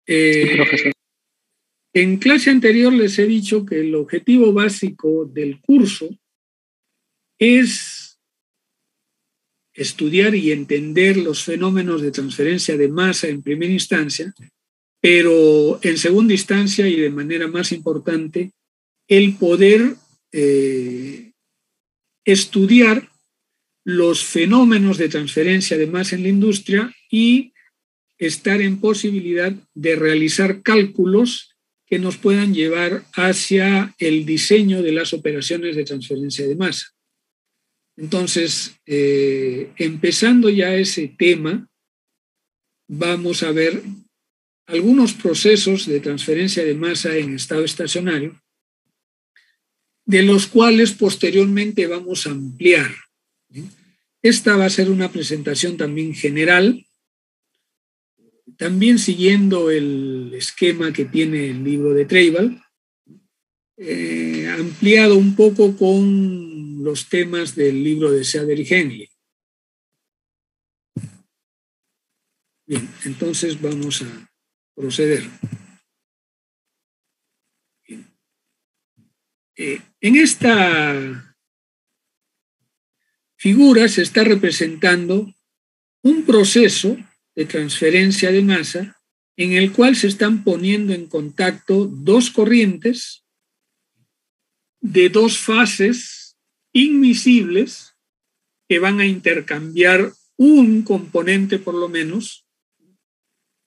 Sí, profesor. En clase anterior les he dicho que el objetivo básico del curso es estudiar y entender los fenómenos de transferencia de masa en primera instancia, pero en segunda instancia y de manera más importante, el poder estudiar los fenómenos de transferencia de masa en la industria y estar en posibilidad de realizar cálculos que nos puedan llevar hacia el diseño de las operaciones de transferencia de masa. Entonces, empezando ya ese tema, vamos a ver algunos procesos de transferencia de masa en estado estacionario, de los cuales posteriormente vamos a ampliar. Esta va a ser una presentación también general, también siguiendo el esquema que tiene el libro de Treibel, ampliado un poco con los temas del libro de Seader y Henley. Bien, entonces vamos a proceder. En esta figura se está representando un proceso de transferencia de masa en el cual se están poniendo en contacto dos corrientes de dos fases inmisibles que van a intercambiar un componente por lo menos.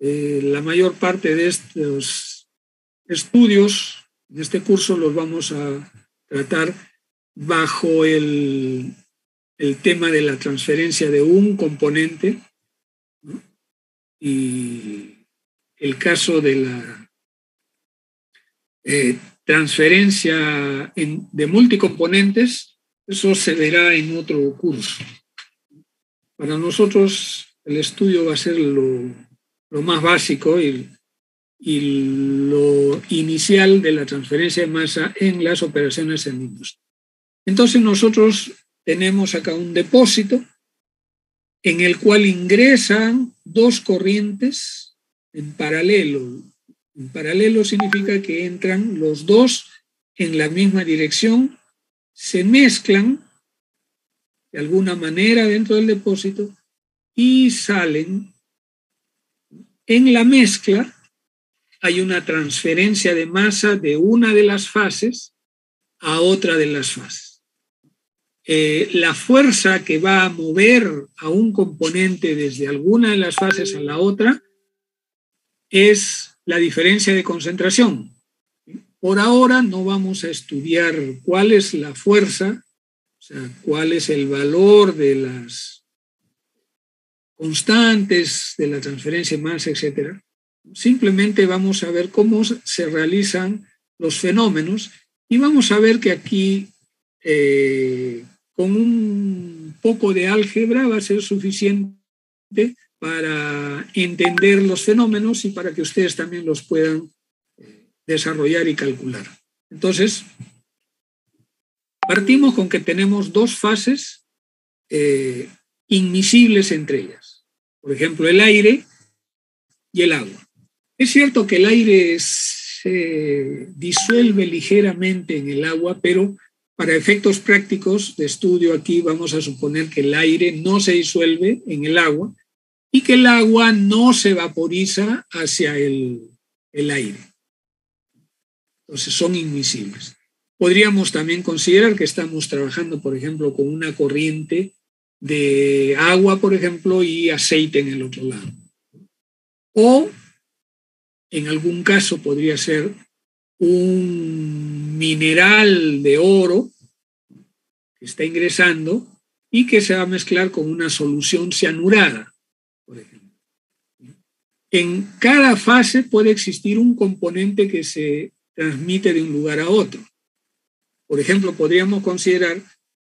La mayor parte de estos estudios en este curso los vamos a tratar bajo el tema de la transferencia de un componente, ¿no? Y el caso de la transferencia de multicomponentes, eso se verá en otro curso. Para nosotros el estudio va a ser lo más básico y lo inicial de la transferencia de masa en las operaciones en la industria. Entonces nosotros tenemos acá un depósito en el cual ingresan dos corrientes en paralelo. En paralelo significa que entran los dos en la misma dirección, se mezclan de alguna manera dentro del depósito y salen. En la mezcla hay una transferencia de masa de una de las fases a otra de las fases. La fuerza que va a mover a un componente desde alguna de las fases a la otra es la diferencia de concentración. Por ahora no vamos a estudiar cuál es la fuerza, o sea, cuál es el valor de las constantes de la transferencia de masa, etc. Simplemente vamos a ver cómo se realizan los fenómenos y vamos a ver que aquí con un poco de álgebra va a ser suficiente para entender los fenómenos y para que ustedes también los puedan desarrollar y calcular. Entonces, partimos con que tenemos dos fases inmiscibles entre ellas. Por ejemplo, el aire y el agua. Es cierto que el aire se disuelve ligeramente en el agua, pero para efectos prácticos de estudio aquí vamos a suponer que el aire no se disuelve en el agua y que el agua no se vaporiza hacia el aire. Entonces son inmiscibles. Podríamos también considerar que estamos trabajando, por ejemplo, con una corriente de agua, por ejemplo, y aceite en el otro lado. O, en algún caso, podría ser un mineral de oro que está ingresando y que se va a mezclar con una solución cianurada, por ejemplo. En cada fase puede existir un componente que se transmite de un lugar a otro. Por ejemplo, podríamos considerar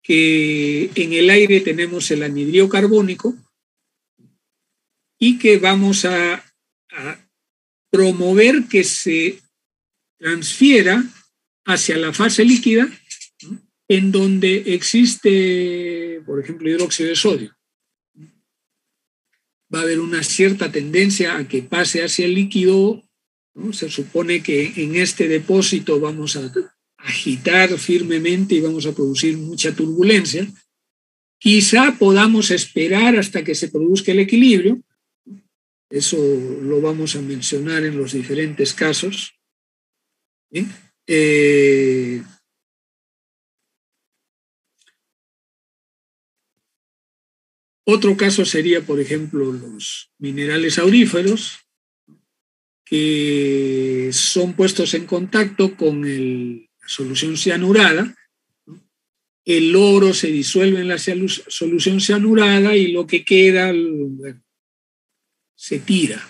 que en el aire tenemos el anhidrio carbónico y que vamos a promover que se transfiera hacia la fase líquida, ¿no?, en donde existe, por ejemplo, hidróxido de sodio. Va a haber una cierta tendencia a que pase hacia el líquido, ¿no? Se supone que en este depósito vamos a agitar firmemente y vamos a producir mucha turbulencia. Quizá podamos esperar hasta que se produzca el equilibrio. Eso lo vamos a mencionar en los diferentes casos. ¿Bien? Otro caso sería, por ejemplo, los minerales auríferos, que son puestos en contacto con la solución cianurada. El oro se disuelve en la solución cianurada y lo que queda, bueno, se tira.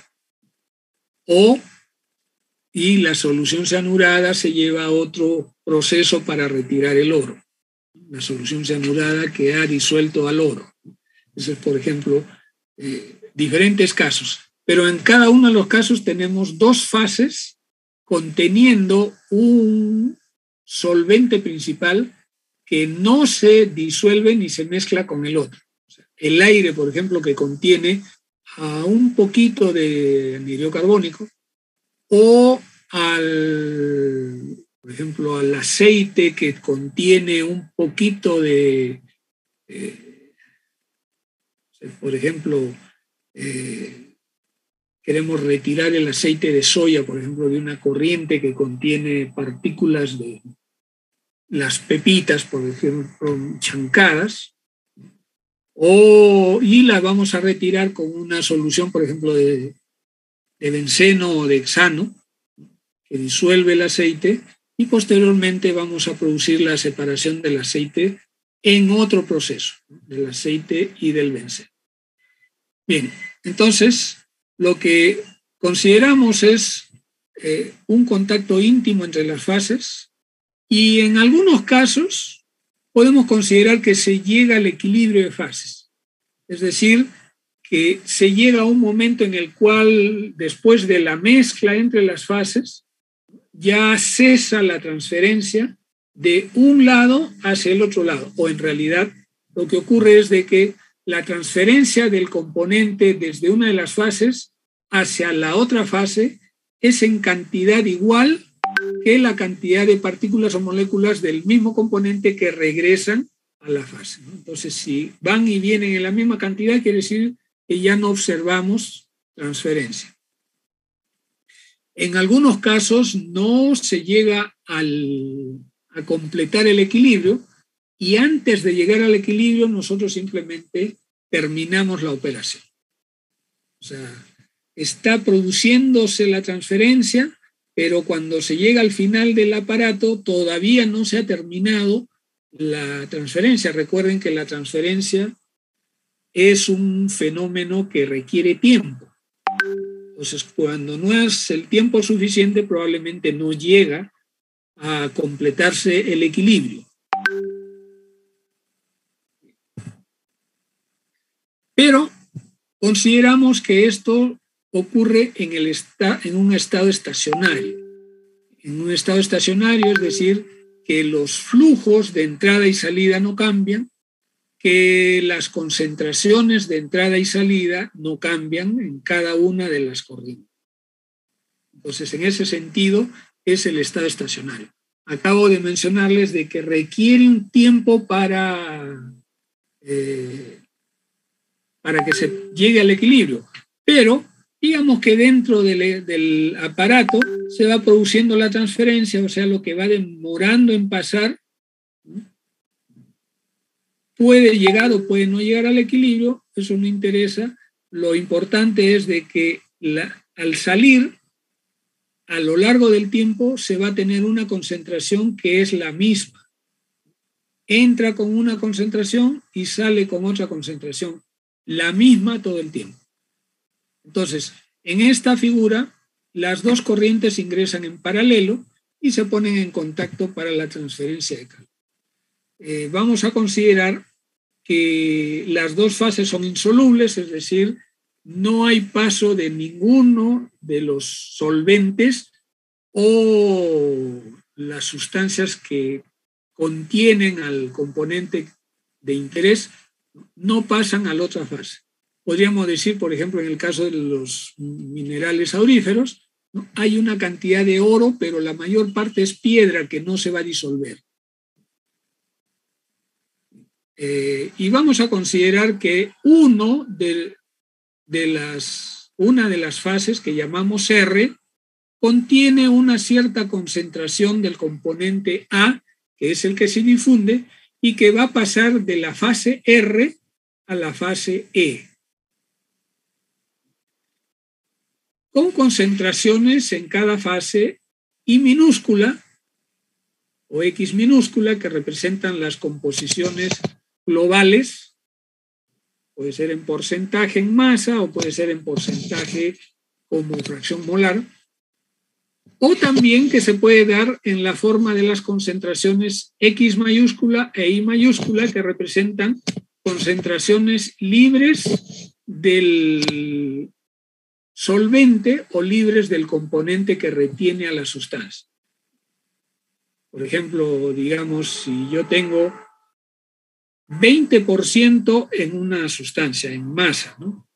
Y la solución cianurada se lleva a otro proceso para retirar el oro. La solución cianurada que ha disuelto al oro. Eso es, por ejemplo, diferentes casos. Pero en cada uno de los casos tenemos dos fases conteniendo un solvente principal que no se disuelve ni se mezcla con el otro. O sea, el aire, por ejemplo, que contiene a un poquito de anhidrio carbónico, o por ejemplo, al aceite que contiene un poquito de, por ejemplo, queremos retirar el aceite de soya, por ejemplo, de una corriente que contiene partículas de las pepitas, por ejemplo, chancadas, y la vamos a retirar con una solución, por ejemplo, de benceno o de hexano, que disuelve el aceite, y posteriormente vamos a producir la separación del aceite en otro proceso, del aceite y del benceno. Bien, entonces lo que consideramos es un contacto íntimo entre las fases, y en algunos casos podemos considerar que se llega al equilibrio de fases. Es decir, que se llega a un momento en el cual, después de la mezcla entre las fases, ya cesa la transferencia de un lado hacia el otro lado. O en realidad lo que ocurre es de que la transferencia del componente desde una de las fases hacia la otra fase es en cantidad igual que la cantidad de partículas o moléculas del mismo componente que regresan a la fase, ¿no? Entonces, si van y vienen en la misma cantidad, quiere decir que ya no observamos transferencia. En algunos casos no se llega a completar el equilibrio, y antes de llegar al equilibrio nosotros simplemente terminamos la operación. O sea, está produciéndose la transferencia, pero cuando se llega al final del aparato todavía no se ha terminado la transferencia. Recuerden que la transferencia es un fenómeno que requiere tiempo. Entonces, cuando no es el tiempo suficiente, probablemente no llega a completarse el equilibrio. Pero consideramos que esto ocurre en un estado estacionario. En un estado estacionario, es decir, que los flujos de entrada y salida no cambian, que las concentraciones de entrada y salida no cambian en cada una de las corrientes. Entonces, en ese sentido, es el estado estacionario. Acabo de mencionarles de que requiere un tiempo para que se llegue al equilibrio, pero digamos que dentro del aparato se va produciendo la transferencia, o sea, lo que va demorando en pasar puede llegar o puede no llegar al equilibrio, eso no interesa. Lo importante es de que al salir, a lo largo del tiempo, se va a tener una concentración que es la misma. Entra con una concentración y sale con otra concentración, la misma todo el tiempo. Entonces, en esta figura, las dos corrientes ingresan en paralelo y se ponen en contacto para la transferencia de calor. Vamos a considerar que las dos fases son insolubles, es decir, no hay paso de ninguno de los solventes o las sustancias que contienen al componente de interés, no pasan a la otra fase. Podríamos decir, por ejemplo, en el caso de los minerales auríferos, ¿no? Hay una cantidad de oro, pero la mayor parte es piedra que no se va a disolver. Y vamos a considerar que una de las fases que llamamos R contiene una cierta concentración del componente A, que es el que se difunde, y que va a pasar de la fase R a la fase E. Con concentraciones en cada fase I minúscula o X minúscula, que representan las composiciones globales, puede ser en porcentaje en masa o puede ser en porcentaje como fracción molar, o también que se puede dar en la forma de las concentraciones X mayúscula e I mayúscula, que representan concentraciones libres del solvente o libres del componente que retiene a la sustancia. Por ejemplo, digamos, si yo tengo 20% en una sustancia, en masa, ¿no?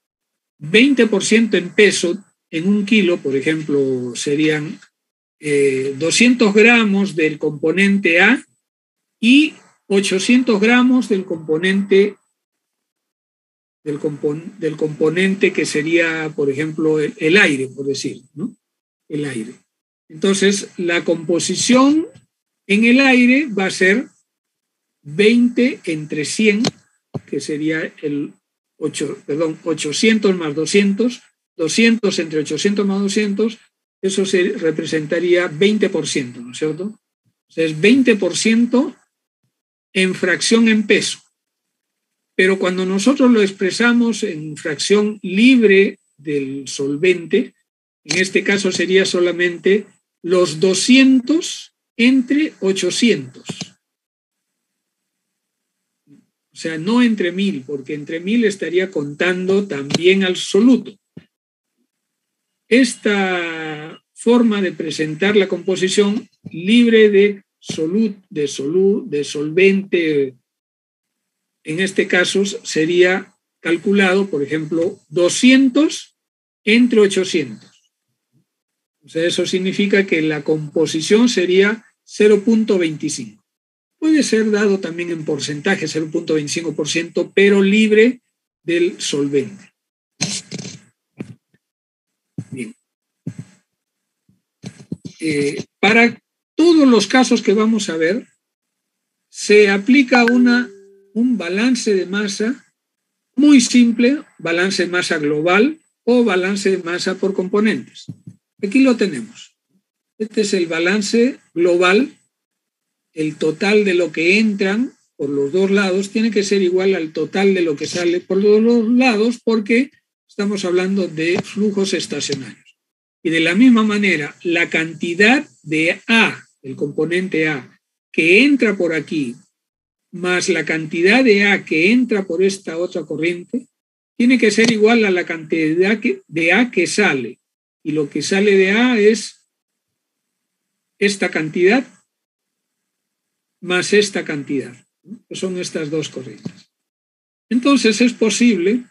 20% en peso, en un kilo, por ejemplo, serían 200 gramos del componente A y 800 gramos del componente que sería, por ejemplo, el aire, por decir, ¿no? El aire. Entonces, la composición en el aire va a ser 20 entre 100, que sería 800 más 200, 200 entre 800 más 200, eso se representaría 20%, ¿no es cierto? O sea, es 20% en fracción en peso. Pero cuando nosotros lo expresamos en fracción libre del solvente, en este caso sería solamente los 200 entre 800. O sea, no entre 1000, porque entre 1000 estaría contando también al soluto. Esta forma de presentar la composición libre de solvente, en este caso sería calculado, por ejemplo, 200 entre 800. O sea, eso significa que la composición sería 0.25. Puede ser dado también en porcentaje, 0.25%, pero libre del solvente. Bien. Para todos los casos que vamos a ver, se aplica un balance de masa muy simple, balance de masa global o balance de masa por componentes. Aquí lo tenemos. Este es el balance global, el total de lo que entran por los dos lados tiene que ser igual al total de lo que sale por los dos lados, porque estamos hablando de flujos estacionarios. Y de la misma manera, la cantidad de A, el componente A, que entra por aquí, más la cantidad de A que entra por esta otra corriente, tiene que ser igual a la cantidad de A que sale. Y lo que sale de A es esta cantidad más esta cantidad, ¿no? Que son estas dos corrientes. Entonces es posible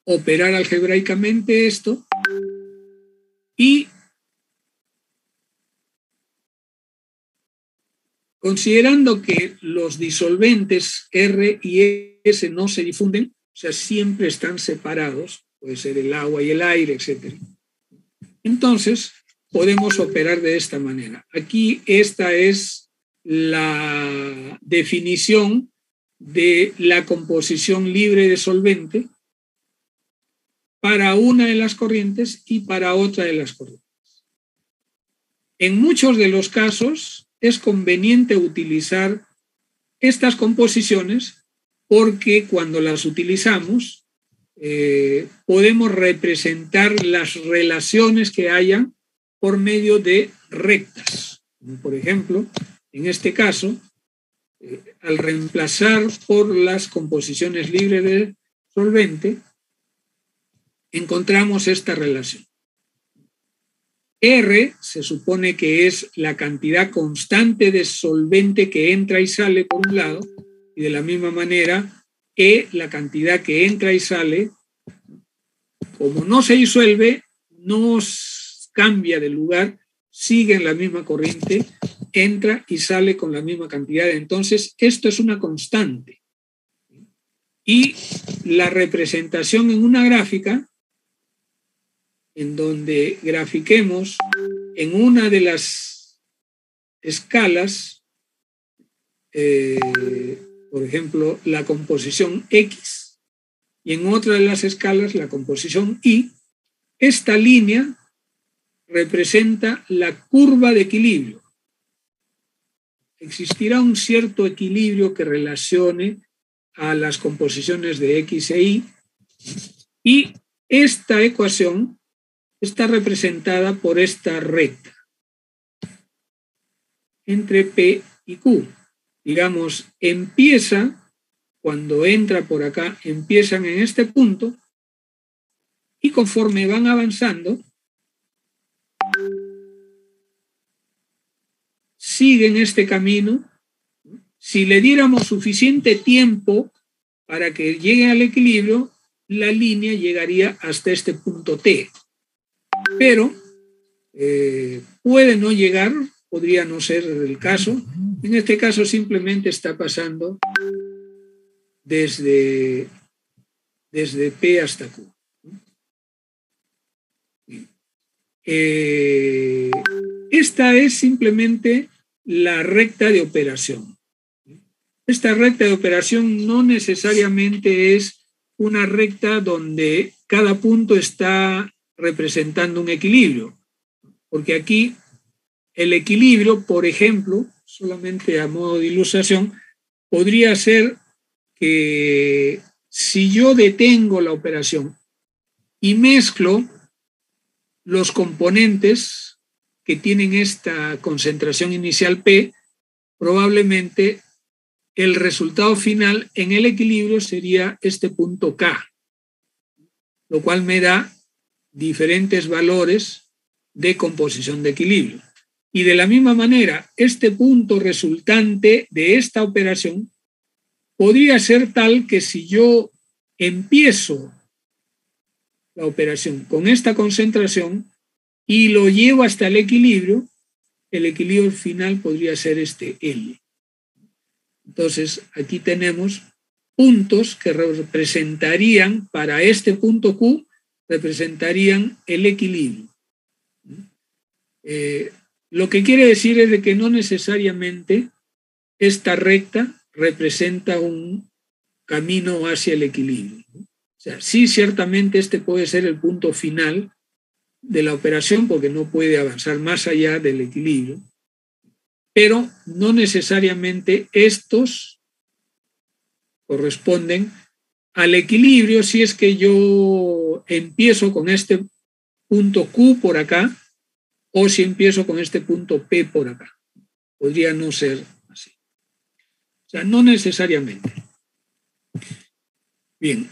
operar algebraicamente esto y, considerando que los disolventes R y S no se difunden, o sea, siempre están separados, puede ser el agua y el aire, etc. Entonces, podemos operar de esta manera. Aquí esta es la definición de la composición libre de solvente para una de las corrientes y para otra de las corrientes. En muchos de los casos es conveniente utilizar estas composiciones porque cuando las utilizamos podemos representar las relaciones que haya por medio de rectas. Por ejemplo, en este caso, al reemplazar por las composiciones libres de solvente, encontramos esta relación. R se supone que es la cantidad constante de solvente que entra y sale por un lado, y de la misma manera, E, la cantidad que entra y sale, como no se disuelve, no cambia de lugar, sigue en la misma corriente, entra y sale con la misma cantidad. Entonces, esto es una constante. Y la representación en una gráfica, en donde grafiquemos en una de las escalas, por ejemplo, la composición X, y en otra de las escalas la composición Y, esta línea representa la curva de equilibrio. Existirá un cierto equilibrio que relacione a las composiciones de X e Y, y esta ecuación está representada por esta recta entre P y Q. Digamos, empieza, cuando entra por acá, empiezan en este punto y conforme van avanzando, siguen este camino. Si le diéramos suficiente tiempo para que llegue al equilibrio, la línea llegaría hasta este punto T. Pero puede no llegar, podría no ser el caso. En este caso simplemente está pasando desde P hasta Q. Esta es simplemente la recta de operación. Esta recta de operación no necesariamente es una recta donde cada punto está representando un equilibrio, porque aquí el equilibrio, por ejemplo, solamente a modo de ilustración, podría ser que si yo detengo la operación y mezclo los componentes que tienen esta concentración inicial P, probablemente el resultado final en el equilibrio sería este punto K, lo cual me da diferentes valores de composición de equilibrio. Y de la misma manera, este punto resultante de esta operación podría ser tal que si yo empiezo la operación con esta concentración y lo llevo hasta el equilibrio final podría ser este L. Entonces, aquí tenemos puntos que representarían, para este punto Q, representarían el equilibrio. Lo que quiere decir es de que no necesariamente esta recta representa un camino hacia el equilibrio. O sea, sí, ciertamente este puede ser el punto final de la operación porque no puede avanzar más allá del equilibrio. pero no necesariamente estos corresponden al equilibrio si es que yo empiezo con este punto Q por acá o si empiezo con este punto P por acá. Podría no ser así. O sea, no necesariamente. Bien,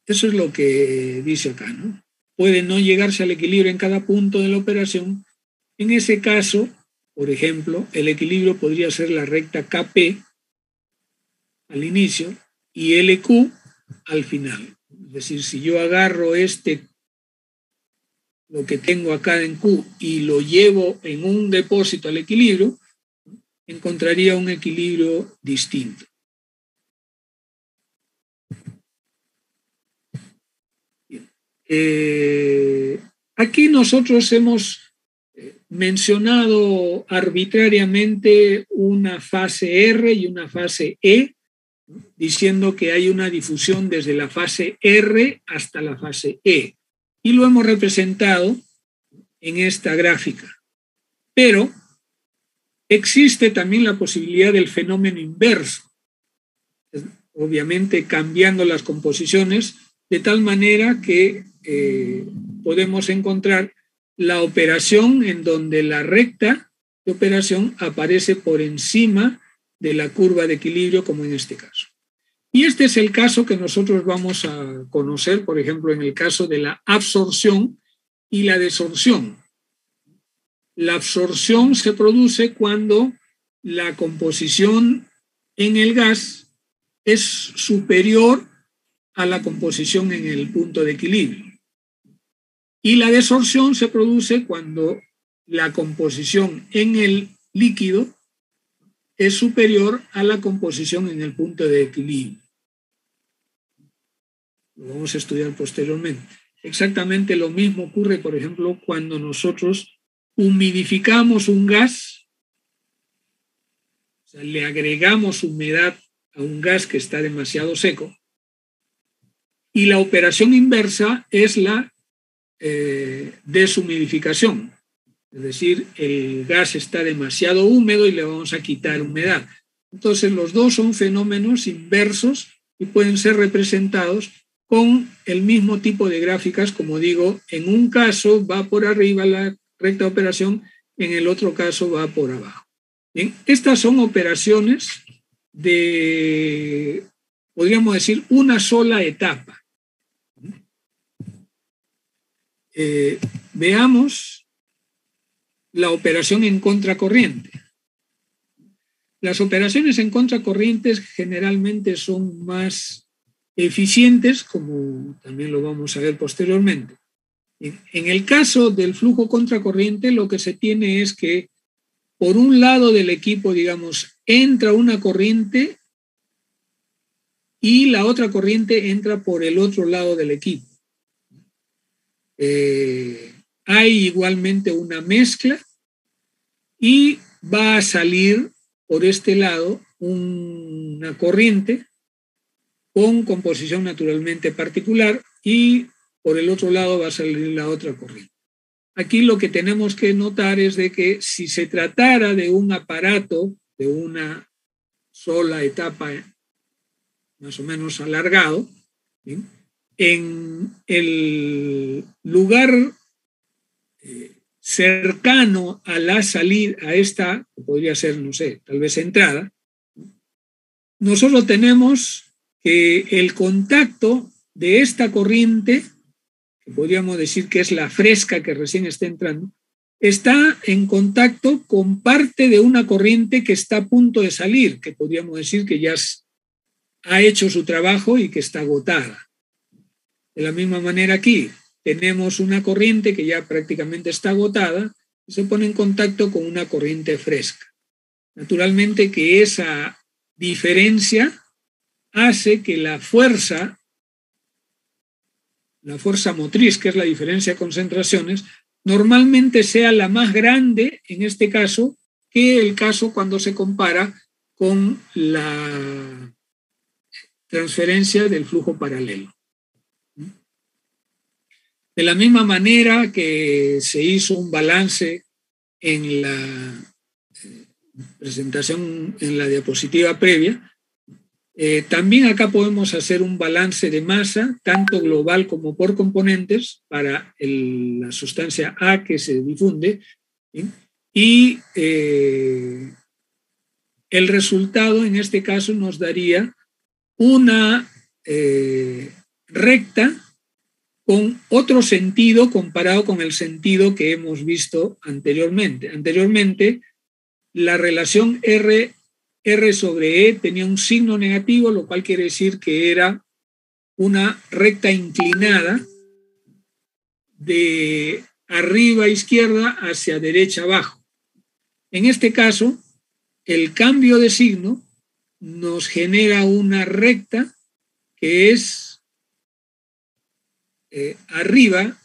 eso es lo que dice acá, ¿no? Puede no llegarse al equilibrio en cada punto de la operación. En ese caso, por ejemplo, el equilibrio podría ser la recta KP al inicio y LQ al final. Es decir, si yo agarro lo que tengo acá en Q y lo llevo en un depósito al equilibrio, encontraría un equilibrio distinto. Aquí nosotros hemos mencionado arbitrariamente una fase R y una fase E, diciendo que hay una difusión desde la fase R hasta la fase E. Y lo hemos representado en esta gráfica. Pero existe también la posibilidad del fenómeno inverso, obviamente cambiando las composiciones de tal manera que podemos encontrar la operación en donde la recta de operación aparece por encima de la curva de equilibrio, como en este caso. Y este es el caso que nosotros vamos a conocer, por ejemplo, en el caso de la absorción y la desorción. La absorción se produce cuando la composición en el gas es superior a la composición en el punto de equilibrio. Y la desorción se produce cuando la composición en el líquido es superior a la composición en el punto de equilibrio. Lo vamos a estudiar posteriormente. Exactamente lo mismo ocurre, por ejemplo, cuando nosotros humidificamos un gas, o sea, le agregamos humedad a un gas que está demasiado seco, y la operación inversa es la deshumidificación. Es decir, el gas está demasiado húmedo y le vamos a quitar humedad. Entonces, los dos son fenómenos inversos y pueden ser representados con el mismo tipo de gráficas, como digo, en un caso va por arriba la recta de operación, en el otro caso va por abajo. Bien, estas son operaciones de, podríamos decir, una sola etapa. Veamos la operación en contracorriente. Las operaciones en contracorrientes generalmente son más eficientes, como también lo vamos a ver posteriormente. En el caso del flujo contracorriente, lo que se tiene es que por un lado del equipo, digamos, entra una corriente y la otra corriente entra por el otro lado del equipo. Hay igualmente una mezcla y va a salir por este lado una corriente con composición naturalmente particular y por el otro lado va a salir la otra corriente. Aquí lo que tenemos que notar es de que si se tratara de un aparato de una sola etapa más o menos alargado, ¿sí?, en el lugar cercano a la salida, a esta, que podría ser, no sé, tal vez entrada, nosotros tenemos que el contacto de esta corriente, que podríamos decir que es la fresca que recién está entrando, está en contacto con parte de una corriente que está a punto de salir, que podríamos decir que ya ha hecho su trabajo y que está agotada. De la misma manera aquí, tenemos una corriente que ya prácticamente está agotada y se pone en contacto con una corriente fresca. Naturalmente que esa diferencia hace que la fuerza motriz, que es la diferencia de concentraciones, normalmente sea la más grande en este caso que el caso cuando se compara con la transferencia del flujo paralelo. De la misma manera que se hizo un balance en la presentación en la diapositiva previa. También acá podemos hacer un balance de masa, tanto global como por componentes, para la sustancia A que se difunde, ¿sí? Y el resultado en este caso nos daría una recta con otro sentido comparado con el sentido que hemos visto anteriormente. Anteriormente, la relación R sobre E tenía un signo negativo, lo cual quiere decir que era una recta inclinada de arriba a izquierda hacia derecha abajo. En este caso, el cambio de signo nos genera una recta que es arriba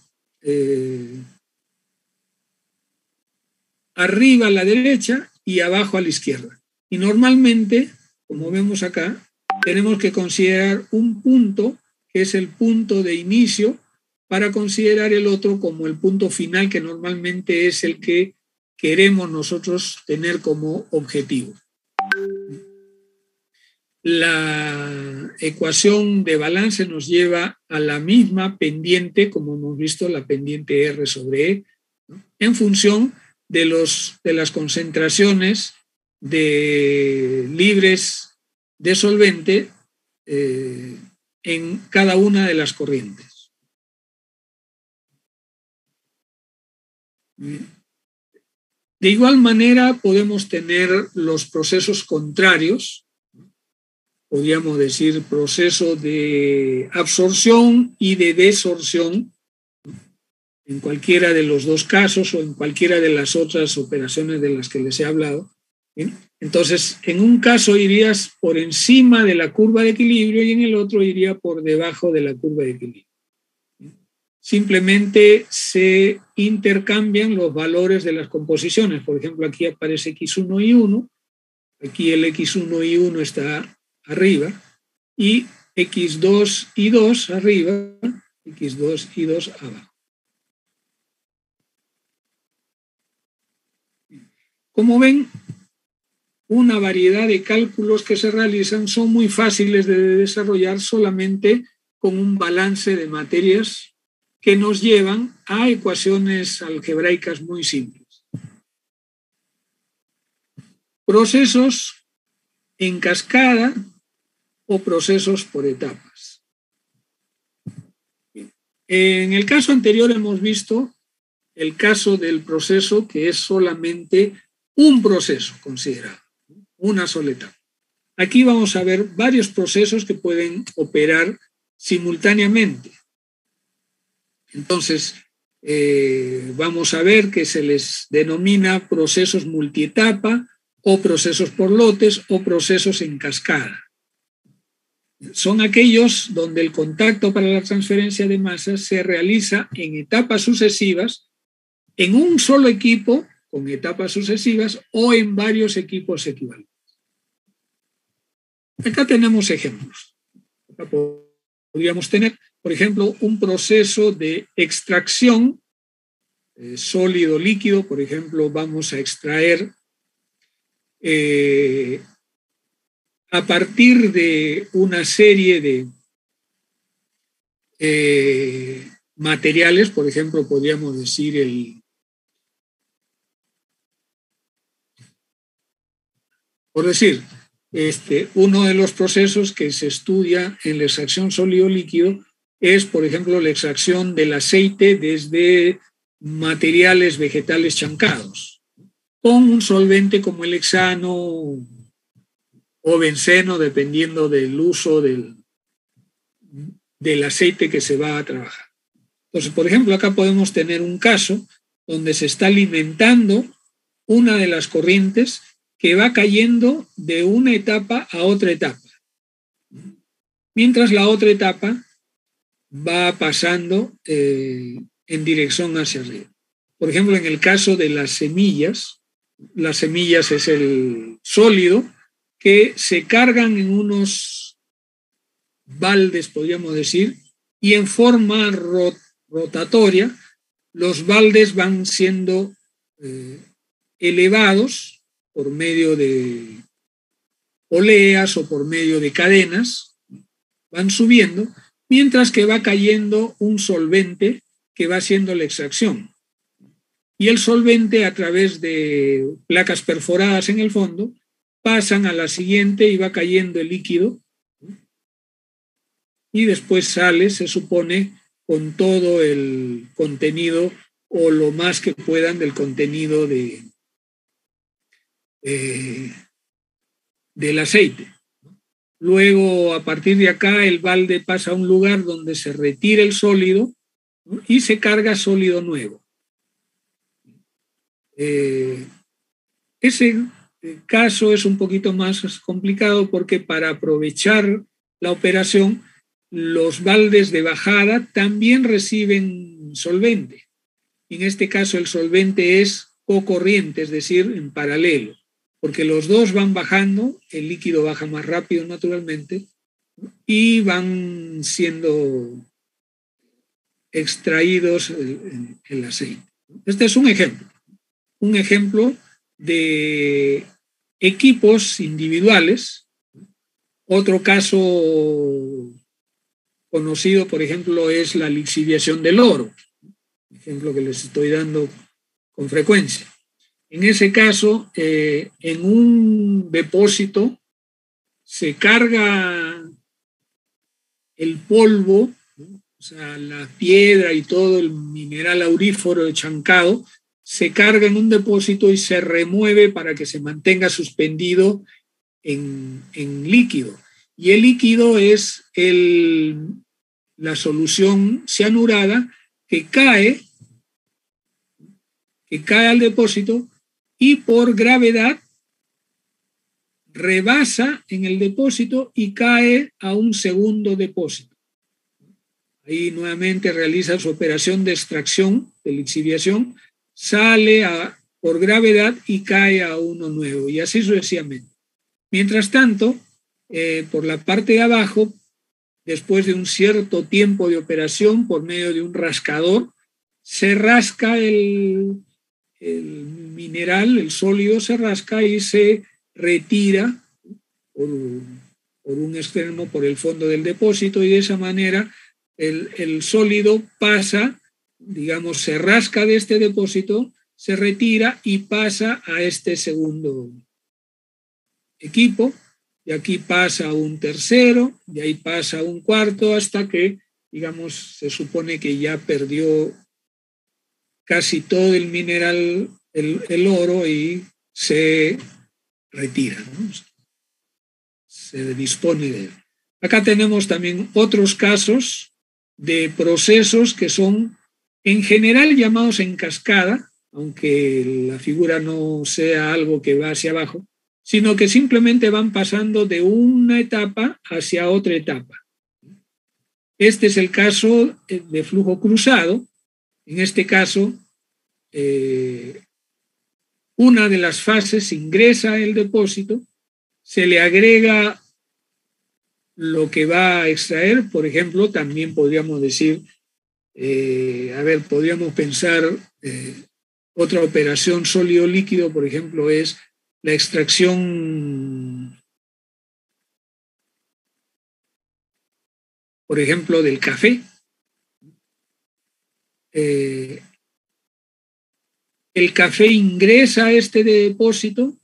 a la derecha y abajo a la izquierda. Y normalmente, como vemos acá, tenemos que considerar un punto, que es el punto de inicio, para considerar el otro como el punto final, que normalmente es el que queremos nosotros tener como objetivo. La ecuación de balance nos lleva a la misma pendiente, como hemos visto, la pendiente R sobre E, ¿no? En función de las concentraciones de libres de solvente en cada una de las corrientes. De igual manera podemos tener los procesos contrarios, podríamos decir proceso de absorción y de desorción, en cualquiera de los dos casos o en cualquiera de las otras operaciones de las que les he hablado. ¿Bien? Entonces, en un caso irías por encima de la curva de equilibrio y en el otro iría por debajo de la curva de equilibrio. Simplemente se intercambian los valores de las composiciones. Por ejemplo, aquí aparece X1 y 1, aquí el X1 y 1 está arriba, y X2 y 2 arriba, X2 y 2 abajo. Como ven, una variedad de cálculos que se realizan son muy fáciles de desarrollar solamente con un balance de materias que nos llevan a ecuaciones algebraicas muy simples. Procesos en cascada o procesos por etapas. En el caso anterior hemos visto el caso del proceso que es solamente un proceso considerado, una sola etapa. Aquí vamos a ver varios procesos que pueden operar simultáneamente. Entonces, vamos a ver que se les denomina procesos multietapa o procesos por lotes o procesos en cascada. Son aquellos donde el contacto para la transferencia de masa se realiza en etapas sucesivas, en un solo equipo con etapas sucesivas o en varios equipos equivalentes. Acá tenemos ejemplos. Acá podríamos tener, por ejemplo, un proceso de extracción sólido-líquido. Por ejemplo, vamos a extraer a partir de una serie de materiales, por ejemplo, podríamos decir uno de los procesos que se estudia en la extracción sólido-líquido es, por ejemplo, la extracción del aceite desde materiales vegetales chancados, con un solvente como el hexano o benceno, dependiendo del uso del aceite que se va a trabajar. Entonces, por ejemplo, acá podemos tener un caso donde se está alimentando una de las corrientes que va cayendo de una etapa a otra etapa, mientras la otra etapa va pasando en dirección hacia arriba. Por ejemplo, en el caso de las semillas es el sólido que se cargan en unos baldes, podríamos decir, y en forma rotatoria, los baldes van siendo elevados por medio de poleas o por medio de cadenas, van subiendo, mientras que va cayendo un solvente que va haciendo la extracción. Y el solvente, a través de placas perforadas en el fondo, pasan a la siguiente y va cayendo el líquido. Y después sale, se supone, con todo el contenido o lo más que puedan del contenido del aceite. Luego, a partir de acá, el balde pasa a un lugar donde se retira el sólido, ¿no? Y se carga sólido nuevo. Ese caso es un poquito más complicado porque para aprovechar la operación, los baldes de bajada también reciben solvente. En este caso, el solvente es cocorriente, es decir, en paralelo, porque los dos van bajando, el líquido baja más rápido naturalmente, y van siendo extraídos el aceite. Este es un ejemplo de equipos individuales. Otro caso conocido, por ejemplo, es la lixiviación del oro, ejemplo que les estoy dando con frecuencia. En ese caso, en un depósito se carga el polvo, ¿no? O sea, la piedra y todo el mineral aurífero chancado se carga en un depósito y se remueve para que se mantenga suspendido en líquido. Y el líquido es la solución cianurada que cae al depósito y por gravedad rebasa en el depósito y cae a un segundo depósito. Ahí nuevamente realiza su operación de extracción, de lixiviación, sale por gravedad y cae a uno nuevo, y así sucesivamente. Mientras tanto, por la parte de abajo, después de un cierto tiempo de operación por medio de un rascador, se rasca el mineral, el sólido se rasca y se retira por un extremo, por el fondo del depósito, y de esa manera el sólido pasa, digamos, se rasca de este depósito, se retira y pasa a este segundo equipo, de aquí pasa a un tercero, de ahí pasa a un cuarto, hasta que, digamos, se supone que ya perdió casi todo el mineral, el oro, y se retira, ¿no? Se dispone de él. Acá tenemos también otros casos de procesos que son en general llamados en cascada, aunque la figura no sea algo que va hacia abajo, sino que simplemente van pasando de una etapa hacia otra etapa. Este es el caso de flujo cruzado. En este caso, una de las fases ingresa el depósito, se le agrega lo que va a extraer. Por ejemplo, también podríamos decir, podríamos pensar otra operación sólido-líquido, por ejemplo, es la extracción, por ejemplo, del café. El café ingresa a este depósito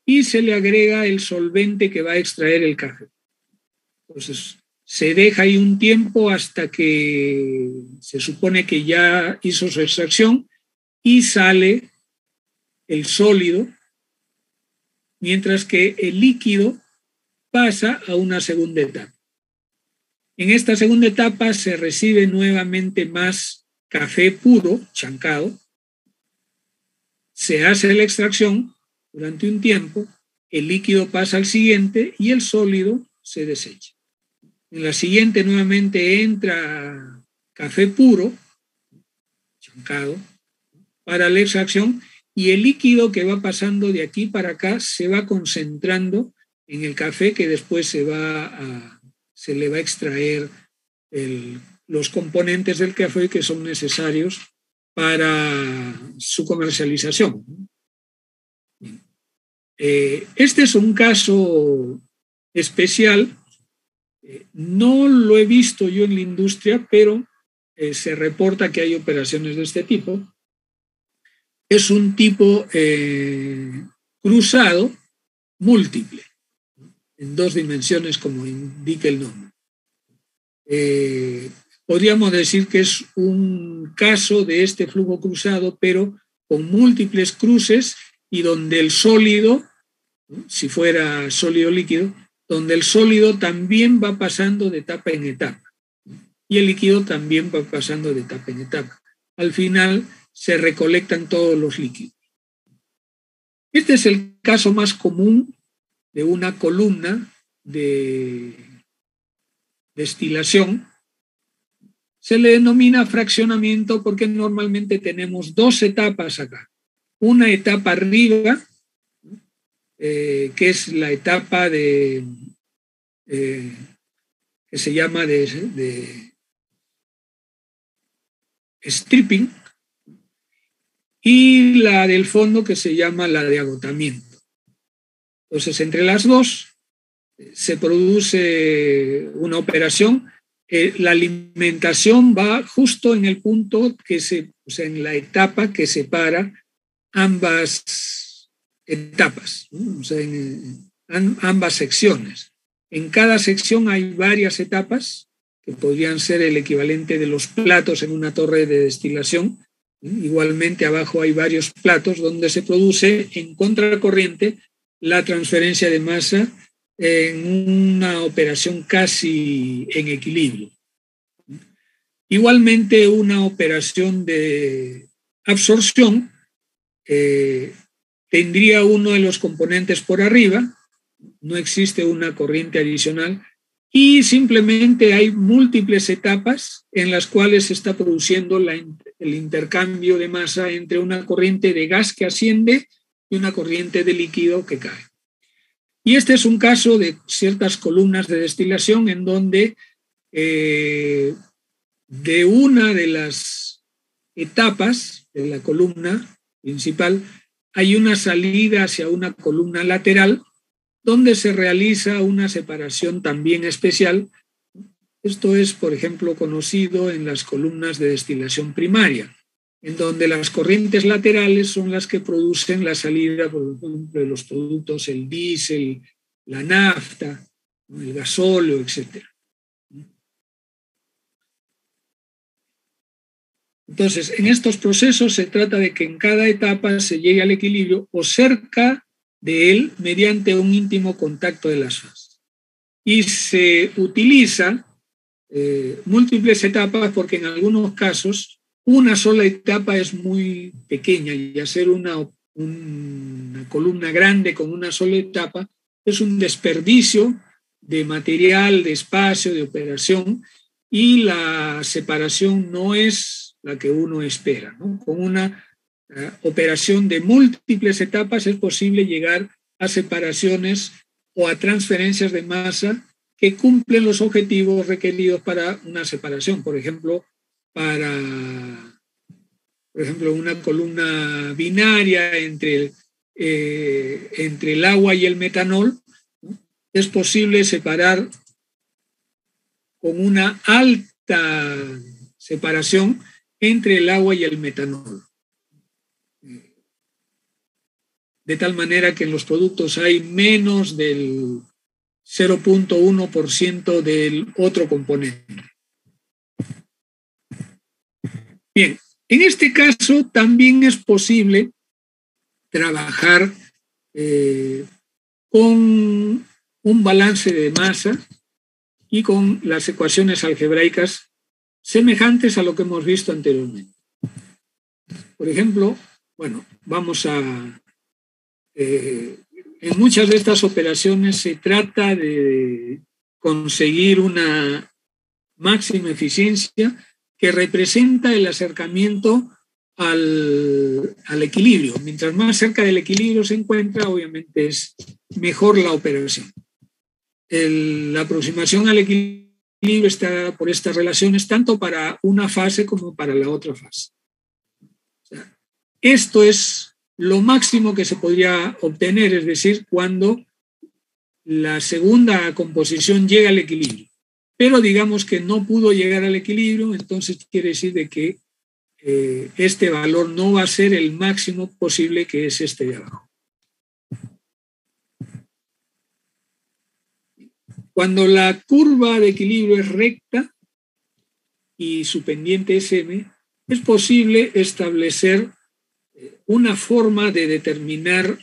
y se le agrega el solvente que va a extraer el café. Entonces, se deja ahí un tiempo hasta que se supone que ya hizo su extracción y sale el sólido, mientras que el líquido pasa a una segunda etapa. En esta segunda etapa se recibe nuevamente más café puro, chancado, se hace la extracción durante un tiempo, el líquido pasa al siguiente y el sólido se desecha. En la siguiente nuevamente entra café puro, chancado, para la extracción, y el líquido que va pasando de aquí para acá se va concentrando en el café, que después se le va a extraer los componentes del café que son necesarios para su comercialización. Este es un caso especial. No lo he visto yo en la industria, pero se reporta que hay operaciones de este tipo. Es un tipo cruzado múltiple, en 2 dimensiones, como indica el nombre. Podríamos decir que es un caso de este flujo cruzado, pero con múltiples cruces y donde el sólido, si fuera sólido líquido, donde el sólido también va pasando de etapa en etapa y el líquido también va pasando de etapa en etapa. Al final se recolectan todos los líquidos. Este es el caso más común de una columna de destilación. Se le denomina fraccionamiento porque normalmente tenemos 2 etapas acá. Una etapa arriba, que es la etapa que se llama de stripping, y la del fondo, que se llama la de agotamiento. Entonces, entre las 2 se produce una operación. La alimentación va justo en el punto en la etapa que separa ambas etapas, ¿no? En ambas secciones. En cada sección hay varias etapas que podrían ser el equivalente de los platos en una torre de destilación. Igualmente abajo hay varios platos donde se produce en contracorriente la transferencia de masa en una operación casi en equilibrio. Igualmente, una operación de absorción tendría uno de los componentes por arriba, no existe una corriente adicional y simplemente hay múltiples etapas en las cuales se está produciendo el intercambio de masa entre una corriente de gas que asciende y una corriente de líquido que cae. Y este es un caso de ciertas columnas de destilación en donde de una de las etapas de la columna principal hay una salida hacia una columna lateral donde se realiza una separación también especial. Esto es, por ejemplo, conocido en las columnas de destilación primaria, en donde las corrientes laterales son las que producen la salida, por ejemplo, de los productos, el diésel, la nafta, el gasóleo, etc. Entonces, en estos procesos se trata de que en cada etapa se llegue al equilibrio o cerca de él mediante un íntimo contacto de las fases. Y se utiliza múltiples etapas porque en algunos casos una sola etapa es muy pequeña y hacer una columna grande con una sola etapa es un desperdicio de material, de espacio, de operación, y la separación no es la que uno espera, ¿no? Con una operación de múltiples etapas es posible llegar a separaciones o a transferencias de masa que cumplen los objetivos requeridos para una separación. Por ejemplo, una columna binaria entre el agua y el metanol, ¿no? Es posible separar con una alta separación entre el agua y el metanol. De tal manera que en los productos hay menos del 0.1% del otro componente. Bien, en este caso también es posible trabajar con un balance de masa y con las ecuaciones algebraicas semejantes a lo que hemos visto anteriormente. Por ejemplo, en muchas de estas operaciones se trata de conseguir una máxima eficiencia que representa el acercamiento al equilibrio. Mientras más cerca del equilibrio se encuentra, obviamente es mejor la operación. La aproximación al equilibrio está dada por estas relaciones tanto para una fase como para la otra fase. O sea, esto es lo máximo que se podría obtener, es decir, cuando la segunda composición llega al equilibrio. Pero digamos que no pudo llegar al equilibrio, entonces quiere decir de que este valor no va a ser el máximo posible, que es este de abajo. Cuando la curva de equilibrio es recta y su pendiente es m, es posible establecer una forma de determinar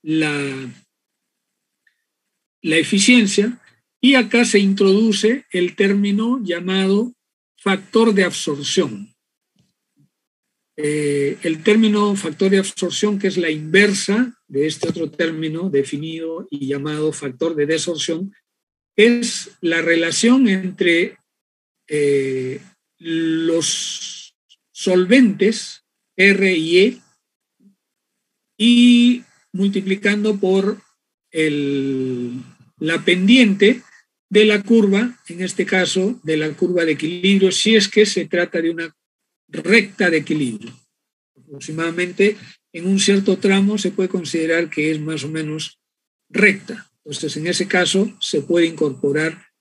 la eficiencia, y acá se introduce el término llamado factor de absorción. El término factor de absorción, que es la inversa de este otro término definido y llamado factor de desorción, es la relación entre los solventes R y E y multiplicando por la pendiente de la curva, en este caso de la curva de equilibrio, si es que se trata de una recta de equilibrio. Aproximadamente en un cierto tramo se puede considerar que es más o menos recta. Entonces, en ese caso se puede incorporar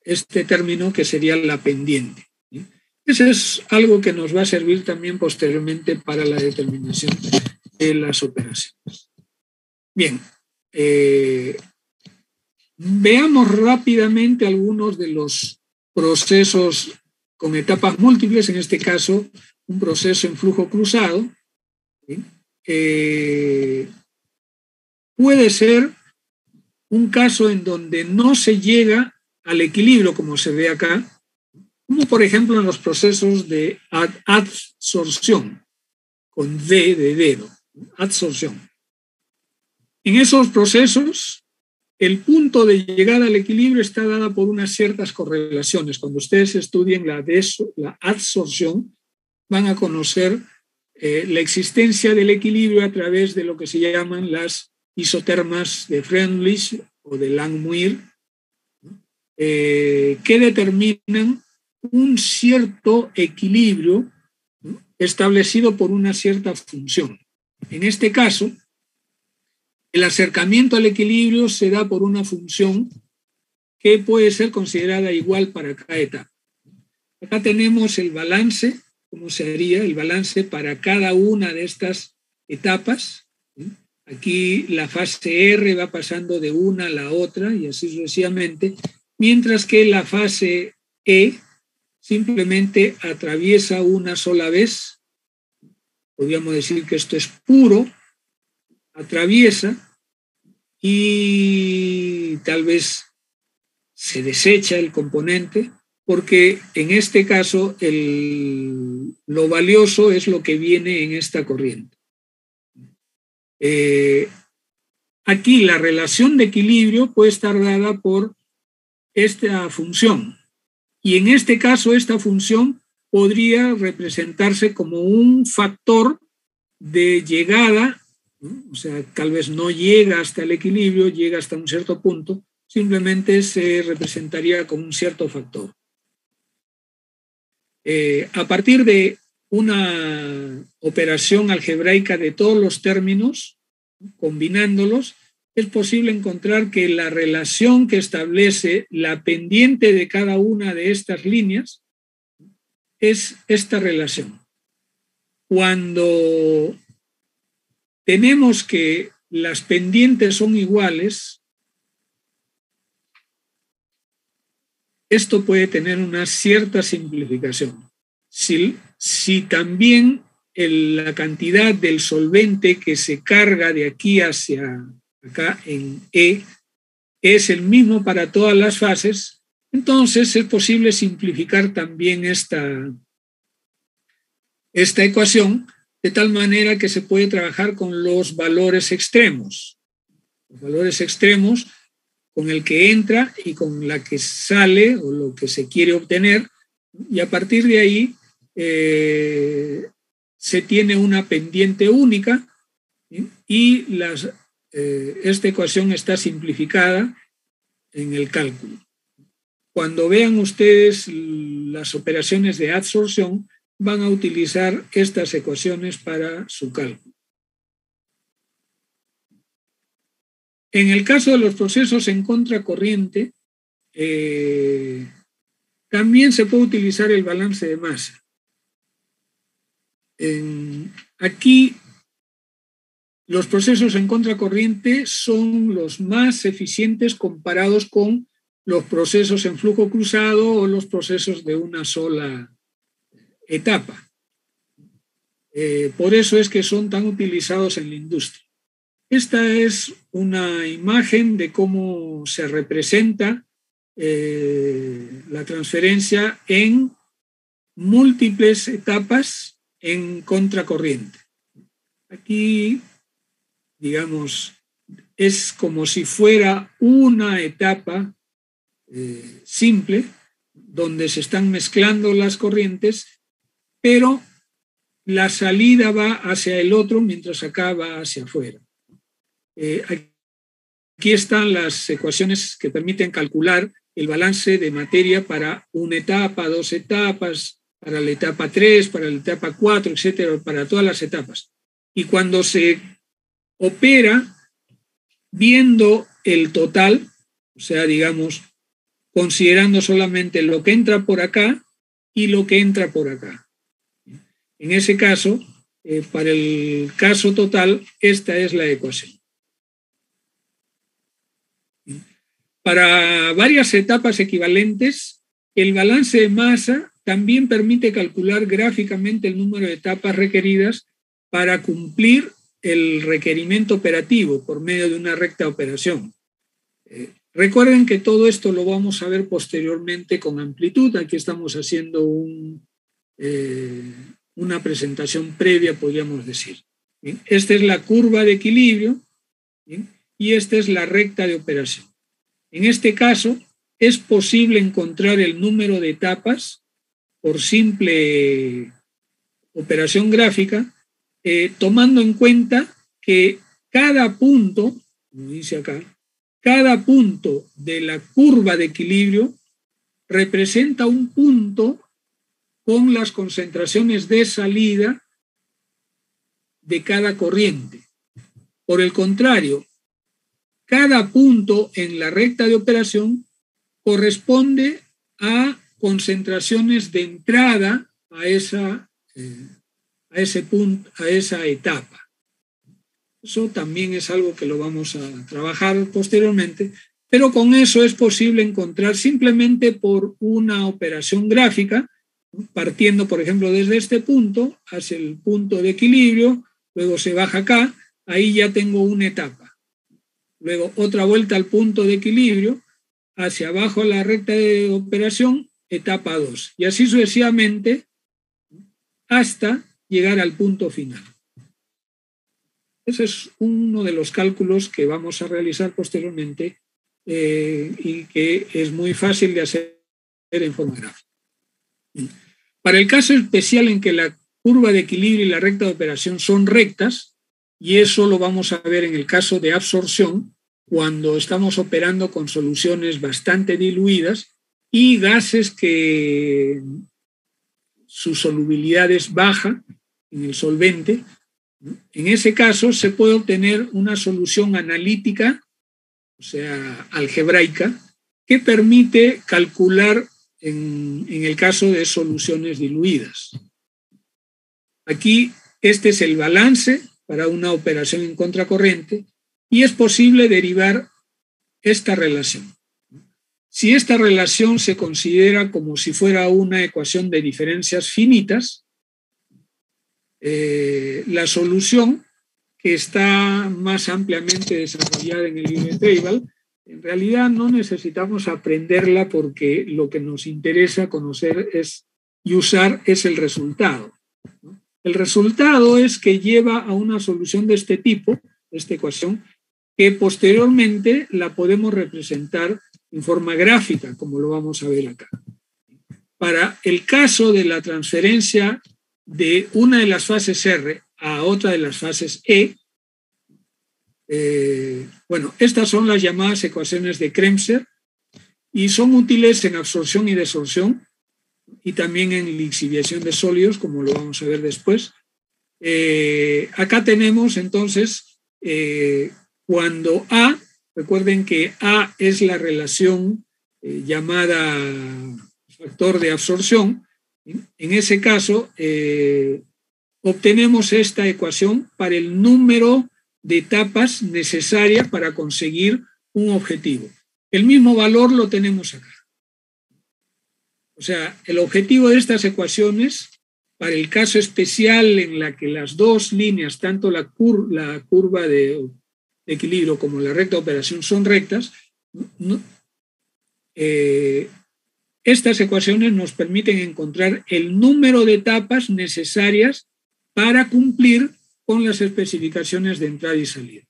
este término, que sería la pendiente. Eso es algo que nos va a servir también posteriormente para la determinación de las operaciones. Bien, veamos rápidamente algunos de los procesos con etapas múltiples, en este caso un proceso en flujo cruzado. Puede ser un caso en donde no se llega al equilibrio, como se ve acá, como por ejemplo en los procesos de adsorción, con D de dedo, adsorción. En esos procesos, el punto de llegada al equilibrio está dada por unas ciertas correlaciones. Cuando ustedes estudien la adsorción, van a conocer la existencia del equilibrio a través de lo que se llaman las isotermas de Freundlich o de Langmuir, que determinan un cierto equilibrio, ¿no?, establecido por una cierta función. En este caso, el acercamiento al equilibrio se da por una función que puede ser considerada igual para cada etapa. Acá tenemos el balance, ¿cómo se haría? El balance para cada una de estas etapas. Aquí la fase R va pasando de una a la otra y así sucesivamente, mientras que la fase E simplemente atraviesa una sola vez. Podríamos decir que esto es puro, atraviesa y tal vez se desecha el componente, porque en este caso lo valioso es lo que viene en esta corriente. Aquí la relación de equilibrio puede estar dada por esta función, y en este caso esta función podría representarse como un factor de llegada, ¿no? O sea, tal vez no llega hasta el equilibrio, llega hasta un cierto punto, simplemente se representaría como un cierto factor. A partir de una operación algebraica de todos los términos, combinándolos, es posible encontrar que la relación que establece la pendiente de cada una de estas líneas es esta relación. Cuando tenemos que las pendientes son iguales, esto puede tener una cierta simplificación. Si también la cantidad del solvente que se carga de aquí hacia acá en E es el mismo para todas las fases, entonces es posible simplificar también esta ecuación de tal manera que se puede trabajar con los valores extremos. Los valores extremos con el que entra y con la que sale o lo que se quiere obtener, y a partir de ahí se tiene una pendiente única, ¿sí? Y esta ecuación está simplificada en el cálculo. Cuando vean ustedes las operaciones de adsorción, van a utilizar estas ecuaciones para su cálculo. En el caso de los procesos en contracorriente, también se puede utilizar el balance de masa. Aquí, los procesos en contracorriente son los más eficientes comparados con los procesos en flujo cruzado o los procesos de una sola etapa. Por eso es que son tan utilizados en la industria. Esta es una imagen de cómo se representa la transferencia en múltiples etapas en contracorriente. Aquí, digamos, es como si fuera una etapa simple, donde se están mezclando las corrientes, pero la salida va hacia el otro mientras acá va hacia afuera. Aquí están las ecuaciones que permiten calcular el balance de materia para una etapa, 2 etapas, para la etapa 3, para la etapa 4, etcétera, para todas las etapas. Y cuando se opera viendo el total, o sea, digamos, considerando solamente lo que entra por acá y lo que entra por acá. En ese caso, para el caso total, esta es la ecuación. Para varias etapas equivalentes, el balance de masa también permite calcular gráficamente el número de etapas requeridas para cumplir el requerimiento operativo por medio de una recta operación. Recuerden que todo esto lo vamos a ver posteriormente con amplitud. Aquí estamos haciendo una presentación previa, podríamos decir. ¿Bien? Esta es la curva de equilibrio, ¿bien? Y esta es la recta de operación. En este caso, es posible encontrar el número de etapas por simple operación gráfica, tomando en cuenta que cada punto, como dice acá, cada punto de la curva de equilibrio representa un punto con las concentraciones de salida de cada corriente. Por el contrario, cada punto en la recta de operación corresponde a concentraciones de entrada a esa etapa. Eso también es algo que lo vamos a trabajar posteriormente, pero con eso es posible encontrar simplemente por una operación gráfica, partiendo, por ejemplo, desde este punto hacia el punto de equilibrio, luego se baja acá, ahí ya tengo una etapa. Luego otra vuelta al punto de equilibrio, hacia abajo a la recta de operación, etapa 2. Y así sucesivamente hasta llegar al punto final. Ese es uno de los cálculos que vamos a realizar posteriormente y que es muy fácil de hacer en forma gráfica. Para el caso especial en que la curva de equilibrio y la recta de operación son rectas, y eso lo vamos a ver en el caso de absorción, cuando estamos operando con soluciones bastante diluidas y gases que su solubilidad es baja en el solvente. En ese caso se puede obtener una solución analítica, o sea, algebraica, que permite calcular en el caso de soluciones diluidas. Aquí este es el balance para una operación en contracorriente y es posible derivar esta relación. Si esta relación se considera como si fuera una ecuación de diferencias finitas, la solución que está más ampliamente desarrollada en el libro de Treival, en realidad no necesitamos aprenderla porque lo que nos interesa conocer y usar es el resultado. El resultado es que lleva a una solución de este tipo, esta ecuación, que posteriormente la podemos representar en forma gráfica, como lo vamos a ver acá. Para el caso de la transferencia de una de las fases R a otra de las fases E, bueno, estas son las llamadas ecuaciones de Kremser y son útiles en absorción y desorción. y también en lixiviación de sólidos, como lo vamos a ver después. Acá tenemos entonces cuando A, recuerden que A es la relación llamada factor de absorción. En ese caso, obtenemos esta ecuación para el número de etapas necesarias para conseguir un objetivo. El mismo valor lo tenemos acá. O sea, el objetivo de estas ecuaciones, para el caso especial en la que las dos líneas, tanto la curva de equilibrio como la recta de operación son rectas, estas ecuaciones nos permiten encontrar el número de etapas necesarias para cumplir con las especificaciones de entrada y salida,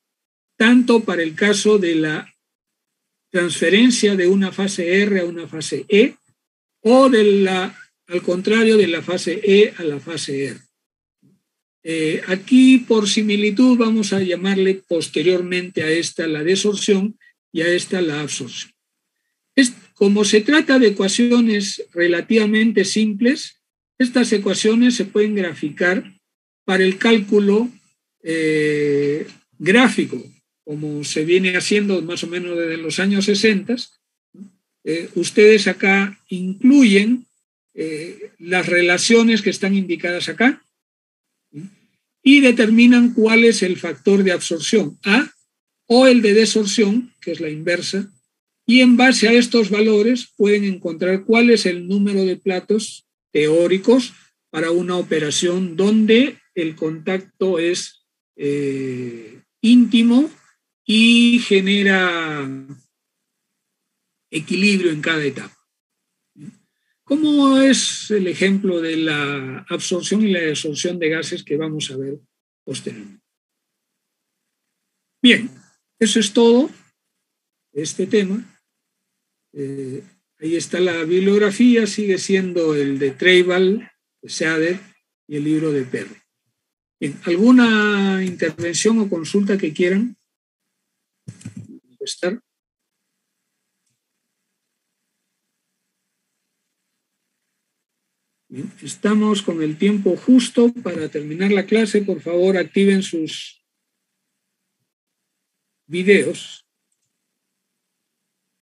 tanto para el caso de la transferencia de una fase R a una fase E, o al contrario de la fase E a la fase R. Aquí, por similitud, vamos a llamarle posteriormente a esta la desorción y a esta la absorción. Como se trata de ecuaciones relativamente simples, estas ecuaciones se pueden graficar para el cálculo gráfico, como se viene haciendo más o menos desde los años 60. Ustedes acá incluyen las relaciones que están indicadas acá y determinan cuál es el factor de absorción, A, o el de desorción, que es la inversa, y en base a estos valores pueden encontrar cuál es el número de platos teóricos para una operación donde el contacto es íntimo y genera equilibrio en cada etapa. ¿Cómo es el ejemplo de la absorción y la desorción de gases que vamos a ver posteriormente? Bien, eso es todo este tema. Ahí está la bibliografía, sigue siendo el de Treibal, de Seader y el libro de Perry. Bien, ¿alguna intervención o consulta que quieran contestar? Bien, estamos con el tiempo justo para terminar la clase. Por favor, activen sus videos.